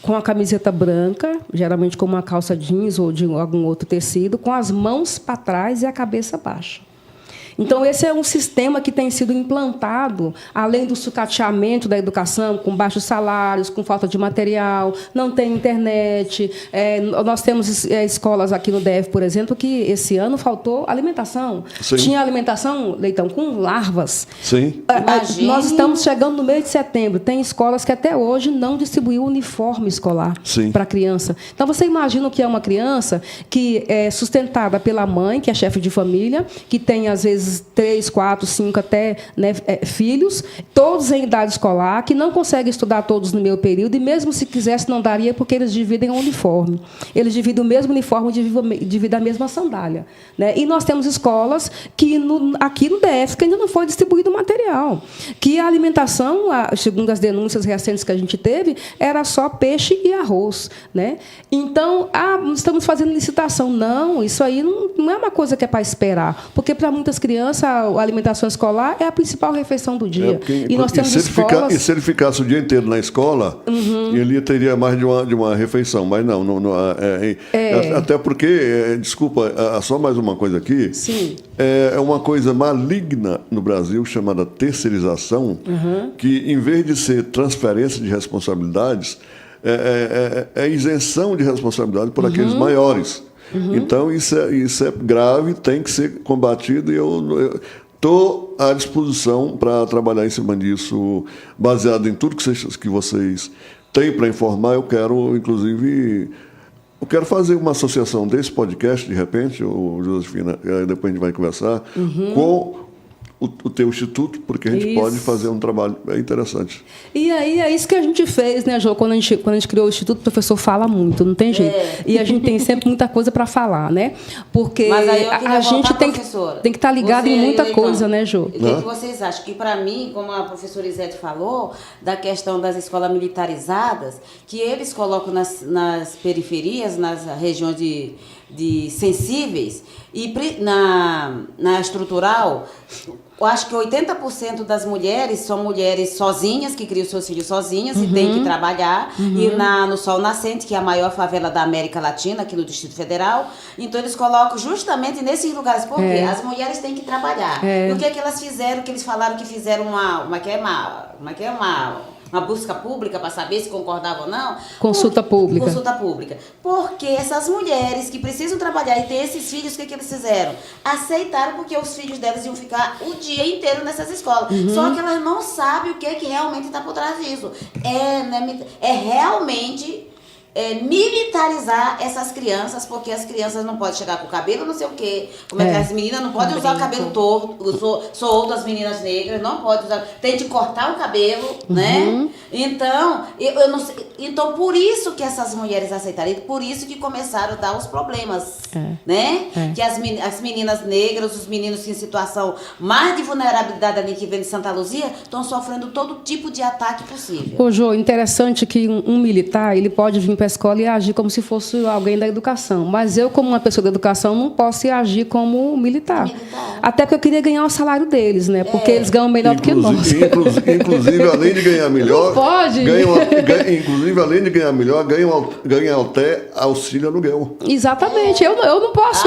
com a camiseta branca, geralmente com uma calça jeans ou de algum outro tecido, com as mãos para trás e a cabeça baixa. Então, esse é um sistema que tem sido implantado, além do sucateamento da educação, com baixos salários, com falta de material, não tem internet. Nós temos escolas aqui no DF, por exemplo, que esse ano faltou alimentação. Sim. Tinha alimentação, Leitão, com larvas. Sim. Nós estamos chegando no mês de setembro. Tem escolas que até hoje não distribuiu uniforme escolar para a criança. Então, você imagina o que é uma criança que é sustentada pela mãe, que é chefe de família, que tem, às vezes, 3, 4, 5 até filhos, todos em idade escolar, que não conseguem estudar todos no meu período, e mesmo se quisesse não daria, porque eles dividem o uniforme. Eles dividem o mesmo uniforme, dividem a mesma sandália. Né? E nós temos escolas que, aqui no DF, que ainda não foi distribuído o material. Que a alimentação, segundo as denúncias recentes que a gente teve, era só peixe e arroz. Né? Então, estamos fazendo licitação. Não, isso aí não é uma coisa que é para esperar, porque para muitas crianças, a alimentação escolar é a principal refeição do dia. E nós temos escolas... se ele ficasse o dia inteiro na escola, ele teria mais de uma refeição. Mas não até porque, desculpa, só mais uma coisa aqui. Sim. É uma coisa maligna no Brasil, chamada terceirização, que, em vez de ser transferência de responsabilidades, é isenção de responsabilidade por aqueles maiores. Então, isso é grave, tem que ser combatido, e eu estou à disposição para trabalhar em cima disso, baseado em tudo que vocês têm para informar. Eu quero, inclusive, fazer uma associação desse podcast, de repente, Josefina, depois a gente vai conversar, com o teu instituto, porque a gente pode fazer um trabalho interessante. E aí é isso que a gente fez, né, Jô? Quando a gente criou o instituto, o professor fala muito, não tem jeito. E a gente tem sempre muita coisa para falar, né? Porque a gente tem que estar ligado em muita coisa, né, Jô? O que vocês acham? Que, para mim, como a professora Isete falou, da questão das escolas militarizadas, que eles colocam nas periferias, nas regiões de sensíveis, e na estrutural, eu acho que 80% das mulheres são mulheres sozinhas, que criam seus filhos sozinhas e têm que trabalhar. E no Sol Nascente, que é a maior favela da América Latina, aqui no Distrito Federal, então eles colocam justamente nesses lugares, porque as mulheres têm que trabalhar. E o que é que elas fizeram, que eles falaram que fizeram uma busca pública para saber se concordava ou não? Consulta pública. Consulta pública. Porque essas mulheres que precisam trabalhar e ter esses filhos, o que eles fizeram? Aceitaram, porque os filhos delas iam ficar o dia inteiro nessas escolas. Só que elas não sabem o que realmente está por trás disso. É realmente... militarizar essas crianças, porque as crianças não podem chegar com o cabelo não sei o quê, como é que as meninas não podem usar o cabelo torto, solto, as meninas negras não podem usar, tem de cortar o cabelo, né? Então, eu não sei, então por isso que essas mulheres aceitaram, e por isso que começaram a dar os problemas, né? Que as meninas negras, os meninos em situação mais de vulnerabilidade ali que vem de Santa Luzia, estão sofrendo todo tipo de ataque possível. Ô, Jô, interessante que um militar, ele pode vir para a escola e agir como se fosse alguém da educação. Mas eu, como uma pessoa da educação, não posso agir como militar. Até porque eu queria ganhar o salário deles, né? Porque eles ganham melhor do que nós. Inclusive, além de ganhar melhor... Não pode. Inclusive, além de ganhar melhor, ganham até auxílio aluguel. Exatamente. Eu não posso.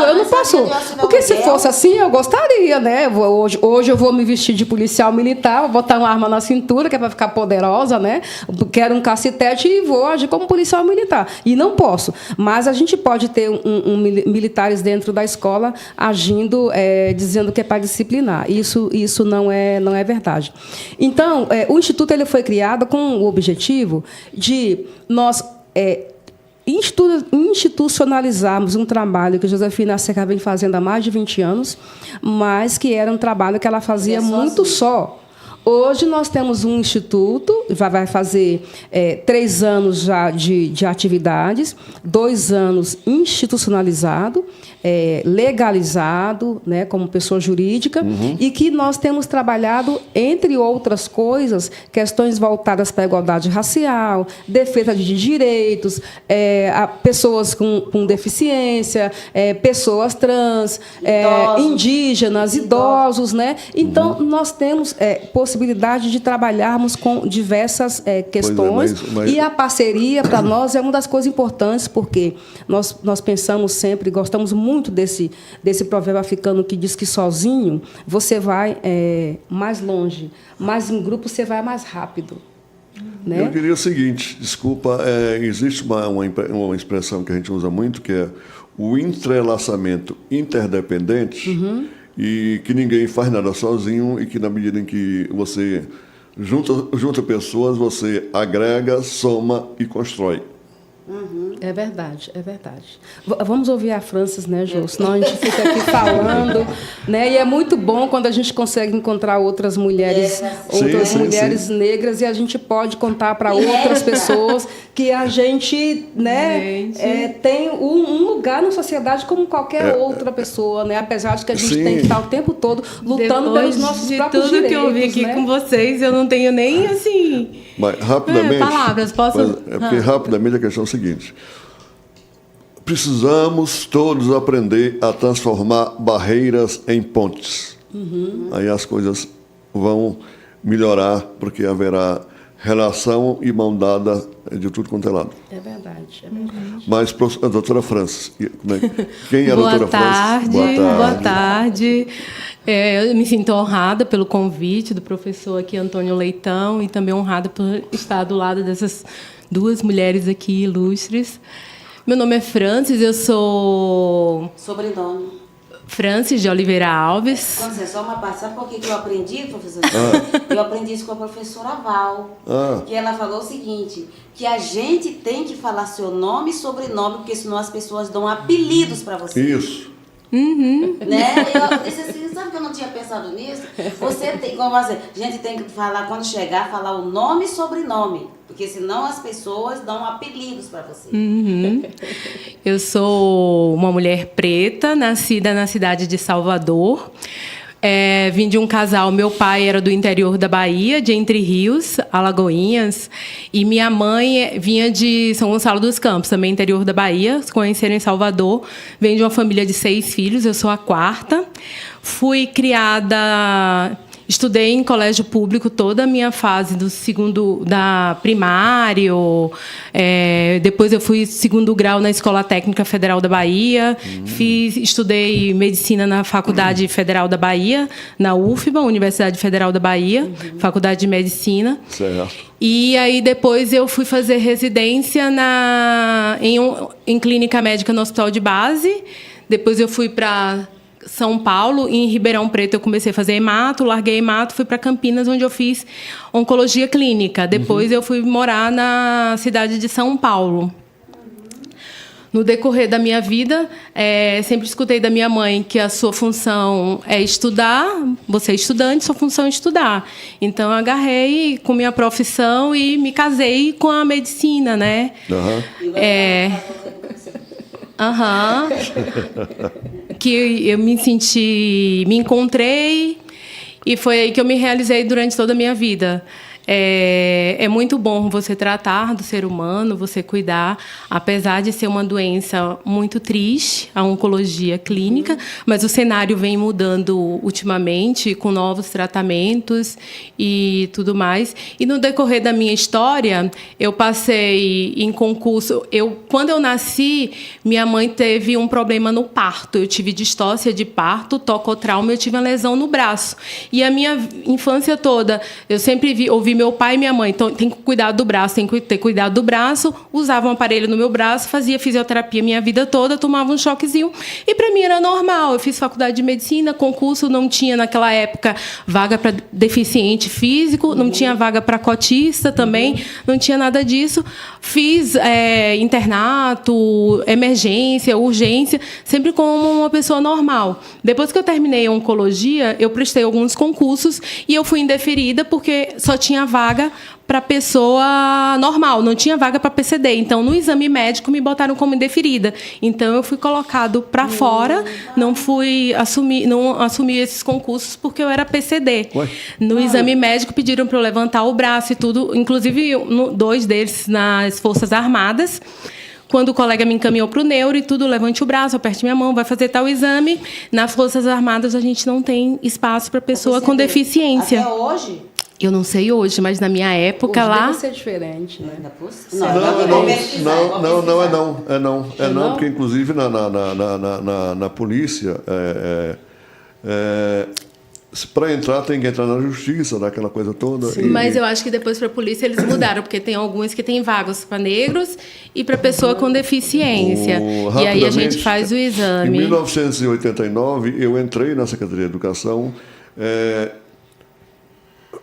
Porque se fosse assim, eu gostaria, né? Hoje eu vou me vestir de policial militar, vou botar uma arma na cintura, que é para ficar poderosa, né? Quero um cacetete e vou agir como policial militar. E não posso. Mas a gente pode ter militares dentro da escola agindo, dizendo que é para disciplinar. Isso não é verdade. Então, o Instituto ele foi criado com o objetivo de nós institucionalizarmos um trabalho que a Josefina Seca vem fazendo há mais de 20 anos, mas que era um trabalho que ela fazia muito só. Hoje nós temos um instituto, vai fazer 3 anos já de atividades, 2 anos institucionalizado, legalizado, né, como pessoa jurídica, e que nós temos trabalhado, entre outras coisas, questões voltadas para a igualdade racial, defesa de direitos, a pessoas com deficiência, pessoas trans, indígenas, idosos, né? Então, nós temos possibilidade possibilidade de trabalharmos com diversas questões. E a parceria, para nós, é uma das coisas importantes, porque nós pensamos sempre, gostamos muito desse provérbio africano que diz que sozinho você vai mais longe, mas em grupo você vai mais rápido. Né? Eu diria o seguinte, desculpa, existe uma expressão que a gente usa muito, que é o entrelaçamento interdependente, e que ninguém faz nada sozinho, e que na medida em que você junta pessoas, você agrega, soma e constrói. É verdade, é verdade. Vamos ouvir a Francis, né, Jô? Senão a gente fica aqui falando, né? E é muito bom quando a gente consegue encontrar outras mulheres, mulheres negras, e a gente pode contar para outras pessoas que a gente, né, tem um lugar na sociedade como qualquer outra pessoa, né? Apesar de que a gente tem que estar o tempo todo lutando pelos nossos próprios direitos. Depois de tudo que eu vi aqui com vocês, eu não tenho nem, assim... Mas, rapidamente... palavras, posso... porque, rapidamente, a questão é o seguinte. Precisamos todos aprender a transformar barreiras em pontes. Aí as coisas vão melhorar, porque haverá relação e mão dada de tudo quanto é lado. É verdade, é verdade. Mas, a doutora Francis, quem é a doutora Francis? Boa tarde. Eu me sinto honrada pelo convite do professor aqui, Antônio Leitão, e também honrada por estar do lado dessas duas mulheres aqui ilustres. Meu nome é Francis, eu sou... Sobrenome. Francis de Oliveira Alves. Só uma parte. Sabe por que eu aprendi, professor? Eu aprendi isso com a professora Val. Que ela falou o seguinte, que a gente tem que falar seu nome e sobrenome, porque senão as pessoas dão apelidos para você. Isso. Né? Eu disse assim, sabe que eu não tinha pensado nisso? Você tem, como você, a gente tem que falar, quando chegar, falar o nome e sobrenome, porque senão as pessoas dão apelidos para você. Eu sou uma mulher preta, nascida na cidade de Salvador. Vim de um casal, meu pai era do interior da Bahia, de Entre Rios, Alagoinhas, e minha mãe vinha de São Gonçalo dos Campos, também interior da Bahia, se conheceram em Salvador. Vem de uma família de 6 filhos, eu sou a 4ª. Fui criada... Estudei em colégio público toda a minha fase da primário. Depois eu fui 2º grau na Escola Técnica Federal da Bahia. Estudei medicina na Faculdade Federal da Bahia, na UFBA, Universidade Federal da Bahia, Faculdade de Medicina. Certo. E aí depois eu fui fazer residência em clínica médica no Hospital de Base. Depois eu fui para São Paulo, em Ribeirão Preto eu comecei a fazer hemato, larguei hemato, fui para Campinas, onde eu fiz oncologia clínica. Depois eu fui morar na cidade de São Paulo. No decorrer da minha vida, sempre escutei da minha mãe que a sua função é estudar, você é estudante, sua função é estudar. Então, eu agarrei com minha profissão e me casei com a medicina, né? Que eu me encontrei, e foi aí que eu me realizei durante toda a minha vida. É muito bom você tratar do ser humano, você cuidar, apesar de ser uma doença muito triste, a oncologia clínica, mas o cenário vem mudando ultimamente, com novos tratamentos e tudo mais. E no decorrer da minha história, eu passei em concurso. Quando eu nasci, minha mãe teve um problema no parto. Eu tive distócia de parto, tocotrauma, eu tive uma lesão no braço. E a minha infância toda, eu sempre ouvi meu pai e minha mãe, então tem que cuidar do braço, tem que ter cuidado do braço, usava um aparelho no meu braço, fazia fisioterapia minha vida toda, tomava um choquezinho, e para mim era normal. Eu fiz faculdade de medicina, concurso, não tinha naquela época vaga para deficiente físico, não tinha vaga para cotista também, não tinha nada disso. Fiz internato, emergência, urgência, sempre como uma pessoa normal. Depois que eu terminei a oncologia, eu prestei alguns concursos e eu fui indeferida porque só tinha vaga para pessoa normal, não tinha vaga para PCD. Então, no exame médico, me botaram como indeferida. Então, eu fui colocado para fora, não assumi esses concursos porque eu era PCD. No exame médico, pediram para eu levantar o braço e tudo, inclusive 2 deles nas Forças Armadas. Quando o colega me encaminhou para o neuro e tudo, levante o braço, aperte minha mão, vai fazer tal exame. Nas Forças Armadas, a gente não tem espaço para pessoa com deficiência. Até hoje? Eu não sei hoje, mas na minha época Hoje lá... deve ser diferente, né? Não, porque inclusive na polícia, para entrar tem que entrar na justiça, daquela coisa toda. Mas eu acho que depois para a polícia eles mudaram, porque tem alguns que têm vagas para negros e para pessoa com deficiência. E aí a gente faz o exame. Em 1989, eu entrei na Secretaria de Educação,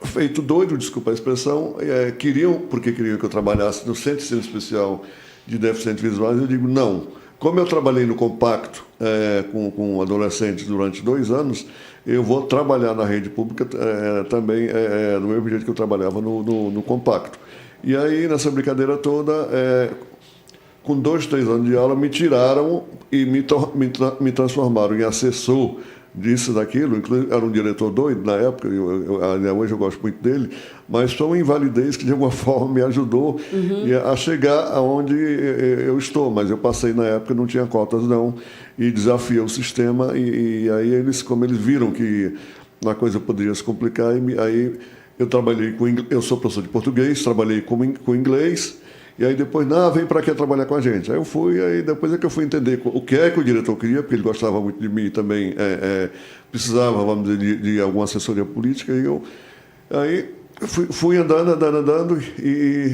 feito doido, desculpa a expressão, porque queriam que eu trabalhasse no Centro de Ensino Especial de Deficientes Visuais. Eu digo, não. Como eu trabalhei no compacto com adolescentes durante 2 anos, eu vou trabalhar na rede pública também do mesmo jeito que eu trabalhava no compacto. E aí, nessa brincadeira toda, com 2, 3 anos de aula, me tiraram e me transformaram em assessor disso, daquilo. Inclusive, era um diretor doido na época, hoje eu gosto muito dele, mas foi uma invalidez que de alguma forma me ajudou a chegar aonde eu estou. Mas eu passei na época, não tinha cotas não, e desafiei o sistema, e aí como eles viram que a coisa poderia se complicar, aí eu trabalhei eu sou professor de português, trabalhei com inglês. E aí depois, vem para cá trabalhar com a gente. Aí eu fui, aí depois é que eu fui entender o que é que o diretor queria, porque ele gostava muito de mim e também precisava, vamos dizer, de alguma assessoria política. E aí fui andando,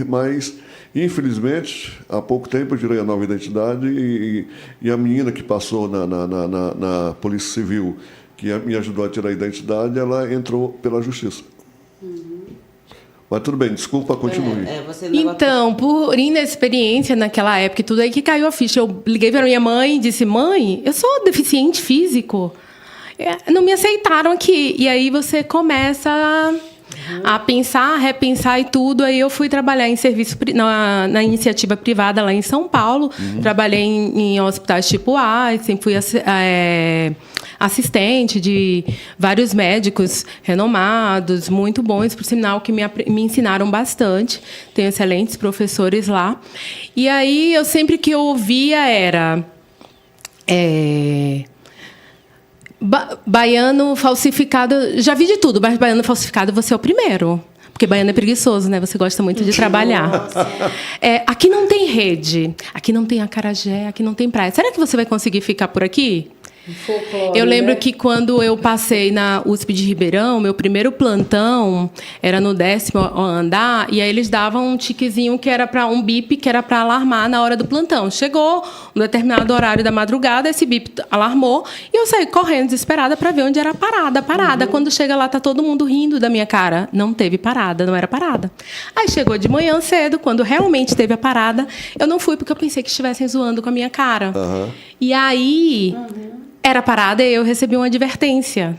mas infelizmente, há pouco tempo eu tirei a nova identidade e a menina que passou na Polícia Civil, que me ajudou a tirar a identidade, ela entrou pela Justiça. Mas tudo bem, desculpa, continue. Então, por inexperiência naquela época e tudo aí que caiu a ficha, eu liguei para minha mãe e disse, mãe, eu sou deficiente físico. Não me aceitaram aqui. E aí você começa a pensar, a repensar e tudo. Aí eu fui trabalhar em serviço na iniciativa privada lá em São Paulo. Trabalhei em hospitais tipo A, sempre fui assistente de vários médicos renomados, muito bons, por sinal, que me ensinaram bastante. Tenho excelentes professores lá. E aí, eu sempre que eu ouvia era... baiano falsificado... Já vi de tudo, mas baiano falsificado você é o primeiro. Porque baiano é preguiçoso, né? Você gosta muito de trabalhar. Aqui não tem rede, aqui não tem acarajé, aqui não tem praia. Será que você vai conseguir ficar por aqui? Folclore, eu lembro que quando eu passei na USP de Ribeirão, meu primeiro plantão era no 10º andar, e aí eles davam um tiquezinho que era para um bip, que era para alarmar na hora do plantão. Chegou um determinado horário da madrugada, esse bip alarmou, e eu saí correndo desesperada para ver onde era a parada. Quando chega lá, tá todo mundo rindo da minha cara. Não teve parada, não era parada. Aí chegou de manhã cedo, quando realmente teve a parada, eu não fui porque eu pensei que estivessem zoando com a minha cara. E aí... Era parada e eu recebi uma advertência.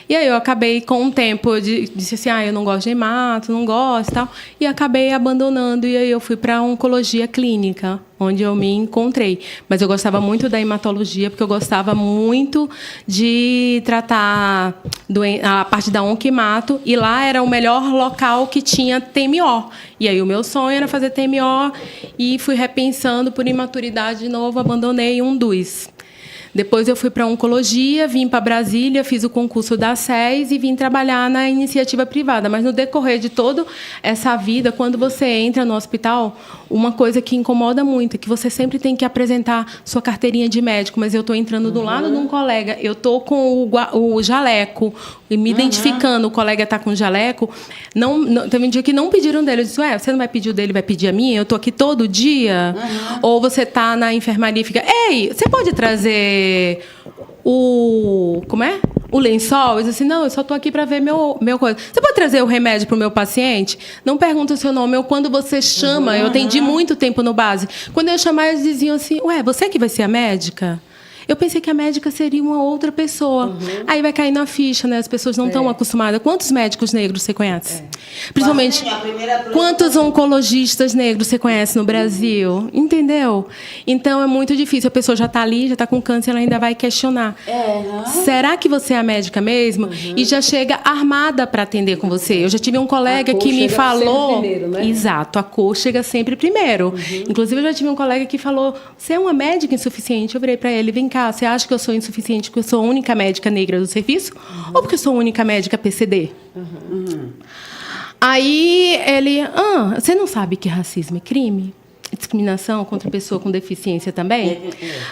E aí eu acabei, com o tempo, disse assim, eu não gosto de hemato, não gosto e tal. E acabei abandonando, e aí eu fui para a oncologia clínica, onde eu me encontrei. Mas eu gostava muito da hematologia, porque eu gostava muito de tratar a parte da onquimato, e lá era o melhor local que tinha TMO. E aí o meu sonho era fazer TMO, e fui repensando por imaturidade de novo, abandonei um dos. Depois eu fui para a oncologia, vim para Brasília, fiz o concurso da SES e vim trabalhar na iniciativa privada. Mas no decorrer de toda essa vida, quando você entra no hospital, uma coisa que incomoda muito é que você sempre tem que apresentar sua carteirinha de médico. Mas eu estou entrando do lado de um colega, eu estou com o jaleco, e me identificando, o colega está com o jaleco. Teve um dia que não pediram dele. Eu disse, você não vai pedir o dele, vai pedir a minha? Eu estou aqui todo dia? Ou você está na enfermaria e fica, ei, você pode trazer o lençol? Eu disse assim, não, eu só estou aqui para ver meu coisa. Você pode trazer o remédio para o meu paciente? Não pergunta o seu nome, ou quando você chama, eu atendi muito tempo no base. Quando eu chamava, eles diziam assim, você que vai ser a médica? Eu pensei que a médica seria uma outra pessoa. Aí vai cair na ficha, né? As pessoas não estão acostumadas. Quantos médicos negros você conhece? Principalmente, quantos oncologistas negros você conhece no Brasil? Entendeu? Então, é muito difícil. A pessoa já está ali, já está com câncer, ela ainda vai questionar. Será que você é a médica mesmo? E já chega armada para atender com você. Eu já tive um colega que me falou... Primeiro, né? Exato, a cor chega sempre primeiro. Inclusive, eu já tive um colega que falou, você é uma médica insuficiente? Eu virei para ele, vem cá, você acha que eu sou insuficiente porque eu sou a única médica negra do serviço? Ou porque eu sou a única médica PCD? Aí ele, você não sabe que racismo é crime? Discriminação contra pessoa com deficiência também?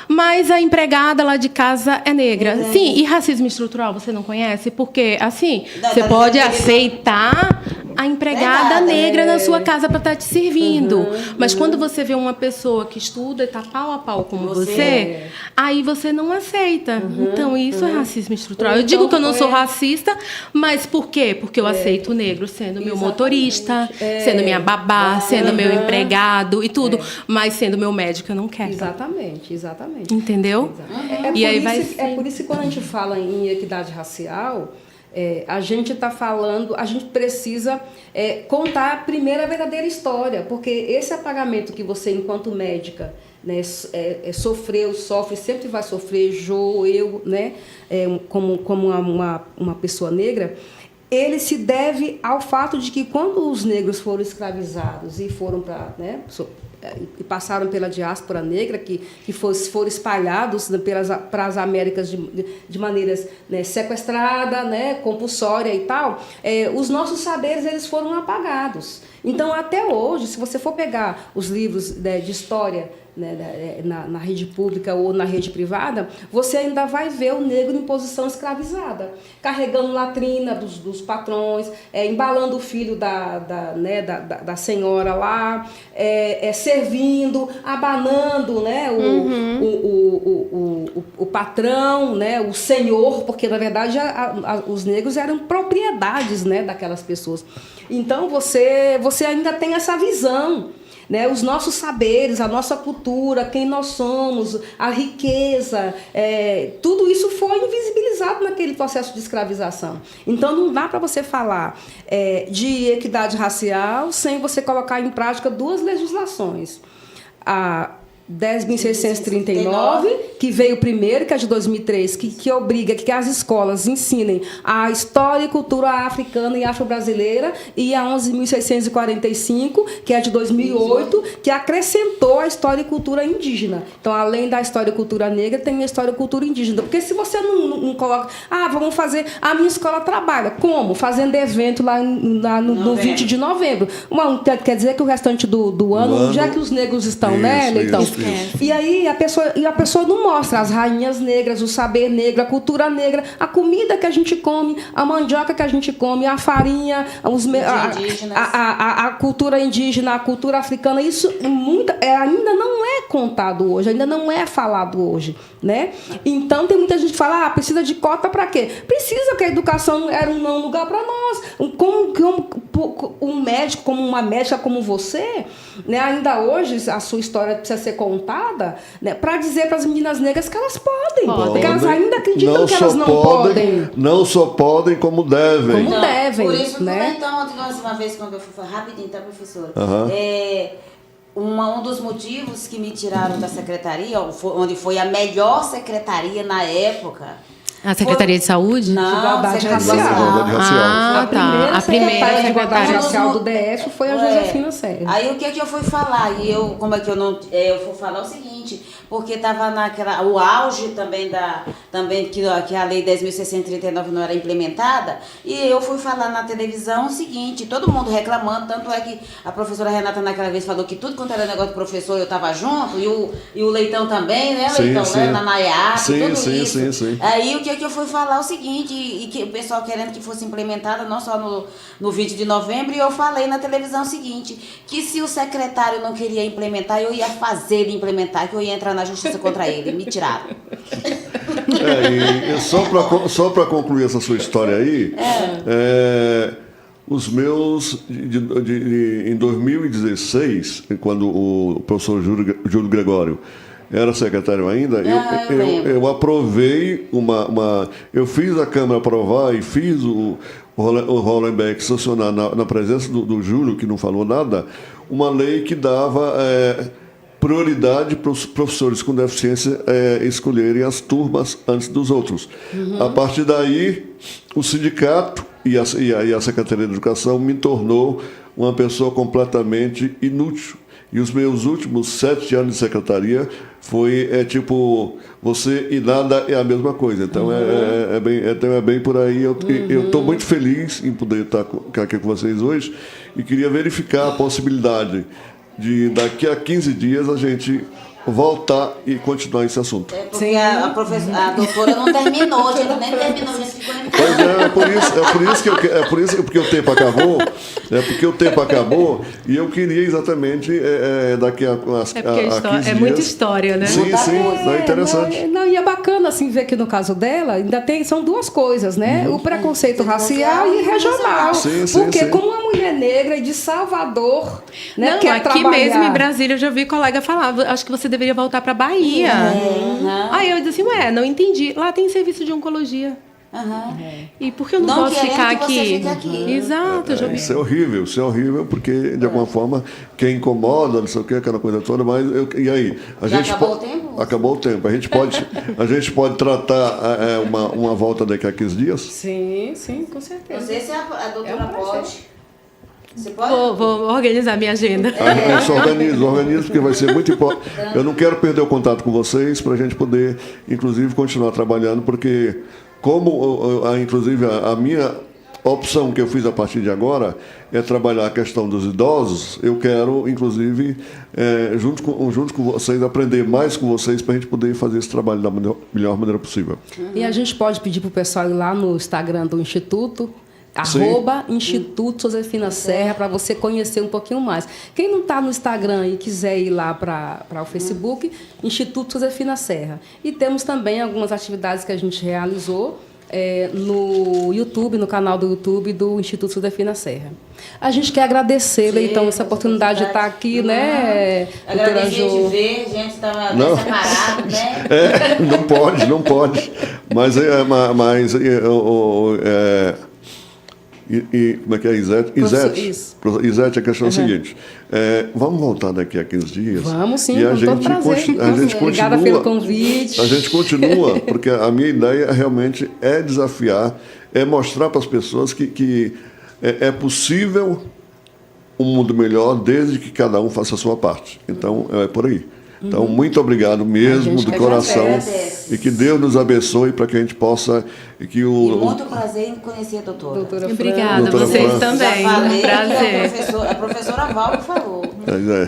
Mas a empregada lá de casa é negra. Sim, e racismo estrutural você não conhece? Porque, assim, você pode aceitar a empregada negra na sua casa para estar te servindo. Mas quando você vê uma pessoa que estuda e está pau a pau com você, aí você não aceita. Então, isso é racismo estrutural. Eu digo que eu não sou racista, mas por quê? Porque eu aceito o negro sendo meu motorista, sendo minha babá, sendo meu empregado e tudo. Mas sendo meu médico, eu não quero. Exatamente. Entendeu? É por isso que quando a gente fala em equidade racial, a gente está falando, a gente precisa contar a primeira verdadeira história, porque esse apagamento que você, enquanto médica, né, sofre, sempre vai sofrer, eu, né, como uma pessoa negra, ele se deve ao fato de que quando os negros foram escravizados e foram e passaram pela diáspora negra, que foram espalhados para as Américas de maneiras, né, sequestrada, né, compulsória e tal, os nossos saberes eles foram apagados. Então, até hoje, se você for pegar os livros, né, de história, né, na rede pública ou na rede privada, você ainda vai ver o negro em posição escravizada, carregando latrina dos patrões, embalando o filho da senhora lá, servindo, abanando, né, o patrão, né, o senhor, porque na verdade os negros eram propriedades, né, daquelas pessoas. Então você ainda tem essa visão, né, os nossos saberes, a nossa cultura, quem nós somos, a riqueza, tudo isso foi invisibilizado naquele processo de escravização. Então, não dá para você falar de equidade racial sem você colocar em prática duas legislações. A 10.639, que veio primeiro, que é de 2003, que obriga que as escolas ensinem a história e cultura africana e afro-brasileira, e a 11.645, que é de 2008, que acrescentou a história e cultura indígena. Então, além da história e cultura negra, tem a história e cultura indígena. Porque se você não coloca... vamos fazer... A minha escola trabalha. Como? Fazendo evento lá no 20 de novembro. Quer dizer que o restante do ano, já que os negros estão, né, Leitão? E aí a pessoa não mostra as rainhas negras, o saber negro, a cultura negra, a comida que a gente come, a mandioca que a gente come, a farinha, a cultura indígena, a cultura africana. Isso ainda não é contado hoje, ainda não é falado hoje, né? Então tem muita gente que fala, precisa de cota para quê? Precisa, que a educação era um não lugar para nós. Como um médico, como uma médica como você, né, ainda hoje a sua história precisa ser contada, né, para dizer para as meninas negras que elas podem. Porque elas ainda acreditam que elas não podem. Não só podem, como devem. Então, devem. Por isso, né? Então, uma vez, quando eu fui falar rapidinho, tá, professora? Um dos motivos que me tiraram da secretaria, onde foi a melhor secretaria na época. A Secretaria de Saúde? Não, de Igualdade Racial. A primeira secretária de Racial do DF foi a Josefina Sérgio. Aí o que eu fui falar? Eu fui falar o seguinte, porque estava o auge também que a Lei 10.639 não era implementada, e eu fui falar na televisão o seguinte, todo mundo reclamando, tanto é que a professora Renata naquela vez falou que tudo quanto era negócio de professor eu estava junto, e o Leitão também, né, Leitão, sim. Né, na NAIAP, tudo isso. Sim. Aí o que eu fui falar o seguinte, e que o pessoal querendo que fosse implementada não só no 20 de novembro, e eu falei na televisão o seguinte, que se o secretário não queria implementar, eu ia fazer ele implementar, que eu ia entrar na justiça contra ele, me tiraram. Só para concluir essa sua história aí, os meus, em 2016, quando o professor Júlio Gregório era secretário ainda, eu aprovei eu fiz a Câmara aprovar e fiz o Hollenbeck sancionar na presença do Júlio, que não falou nada, uma lei que dava prioridade para os professores com deficiência escolherem as turmas antes dos outros. A partir daí, o sindicato e a Secretaria de Educação me tornou uma pessoa completamente inútil. E os meus últimos 7 anos de secretaria foi, tipo, você e nada é a mesma coisa. Então, é bem por aí. Eu estou muito feliz em poder estar aqui com vocês hoje e queria verificar a possibilidade de, daqui a 15 dias, a gente voltar e continuar esse assunto. Porque a doutora não terminou, a gente nem terminou, a gente ficou em Pois é por isso que porque o tempo acabou, porque o tempo acabou e eu queria exatamente daqui a 15 dias. É muita história, né? Sim, não é interessante. Não, e é bacana assim ver que no caso dela ainda são duas coisas, né? O preconceito racial e regional. Sim, porque como uma mulher negra de Salvador, né, Não, quer aqui trabalhar... mesmo em Brasília eu já vi colega falar, acho que você deveria voltar para Bahia. Aí eu disse assim, não entendi. Lá tem serviço de oncologia. E por que eu não posso ficar aqui? Exato, eu já vi. Isso é horrível, porque de alguma forma quem incomoda, não sei o que, aquela coisa toda, mas e aí? Acabou o tempo? Acabou o tempo. A gente pode tratar uma volta daqui a 15 dias? Sim, com certeza. Não sei se a doutora pode. Você pode? Vou organizar minha agenda. Se organiza, porque vai ser muito importante. Eu não quero perder o contato com vocês para a gente poder, inclusive, continuar trabalhando, porque inclusive, a minha opção que eu fiz a partir de agora é trabalhar a questão dos idosos. Eu quero, inclusive, junto com vocês, aprender mais com vocês para a gente poder fazer esse trabalho da melhor maneira possível. E a gente pode pedir para o pessoal ir lá no Instagram do Instituto, @Instituto Josefina Serra, para você conhecer um pouquinho mais. Quem não está no Instagram e quiser ir lá para o Facebook, Instituto Josefina Serra. E temos também algumas atividades que a gente realizou no YouTube, no canal do YouTube do Instituto Josefina Serra. A gente quer agradecê-la, então, essa oportunidade de estar aqui, né, doutora Jo? Agradecer de ver, a gente estava separado, né? Não pode. Mas como é que é, Isete? Isete, a questão é a seguinte: vamos voltar daqui a 15 dias? Vamos sim, e a gente continua. Obrigada pelo convite. A gente continua, porque a minha ideia realmente é desafiar, é mostrar para as pessoas que é possível um mundo melhor desde que cada um faça a sua parte. Então, é por aí. Então, muito obrigado mesmo, de coração. E que Deus nos abençoe para que a gente possa... E muito prazer em conhecer a doutora. Obrigada, vocês também. Já falei Prazer. que a professora Val que falou.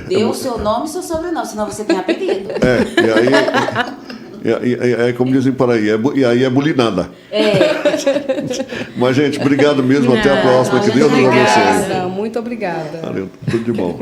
Dê o seu nome e seu sobrenome, senão você tem apelido. E aí, como dizem por aí, e aí é bulinada. Mas, gente, obrigado mesmo. Até a próxima. Que Deus nos abençoe. Muito obrigada. Valeu, tudo de bom.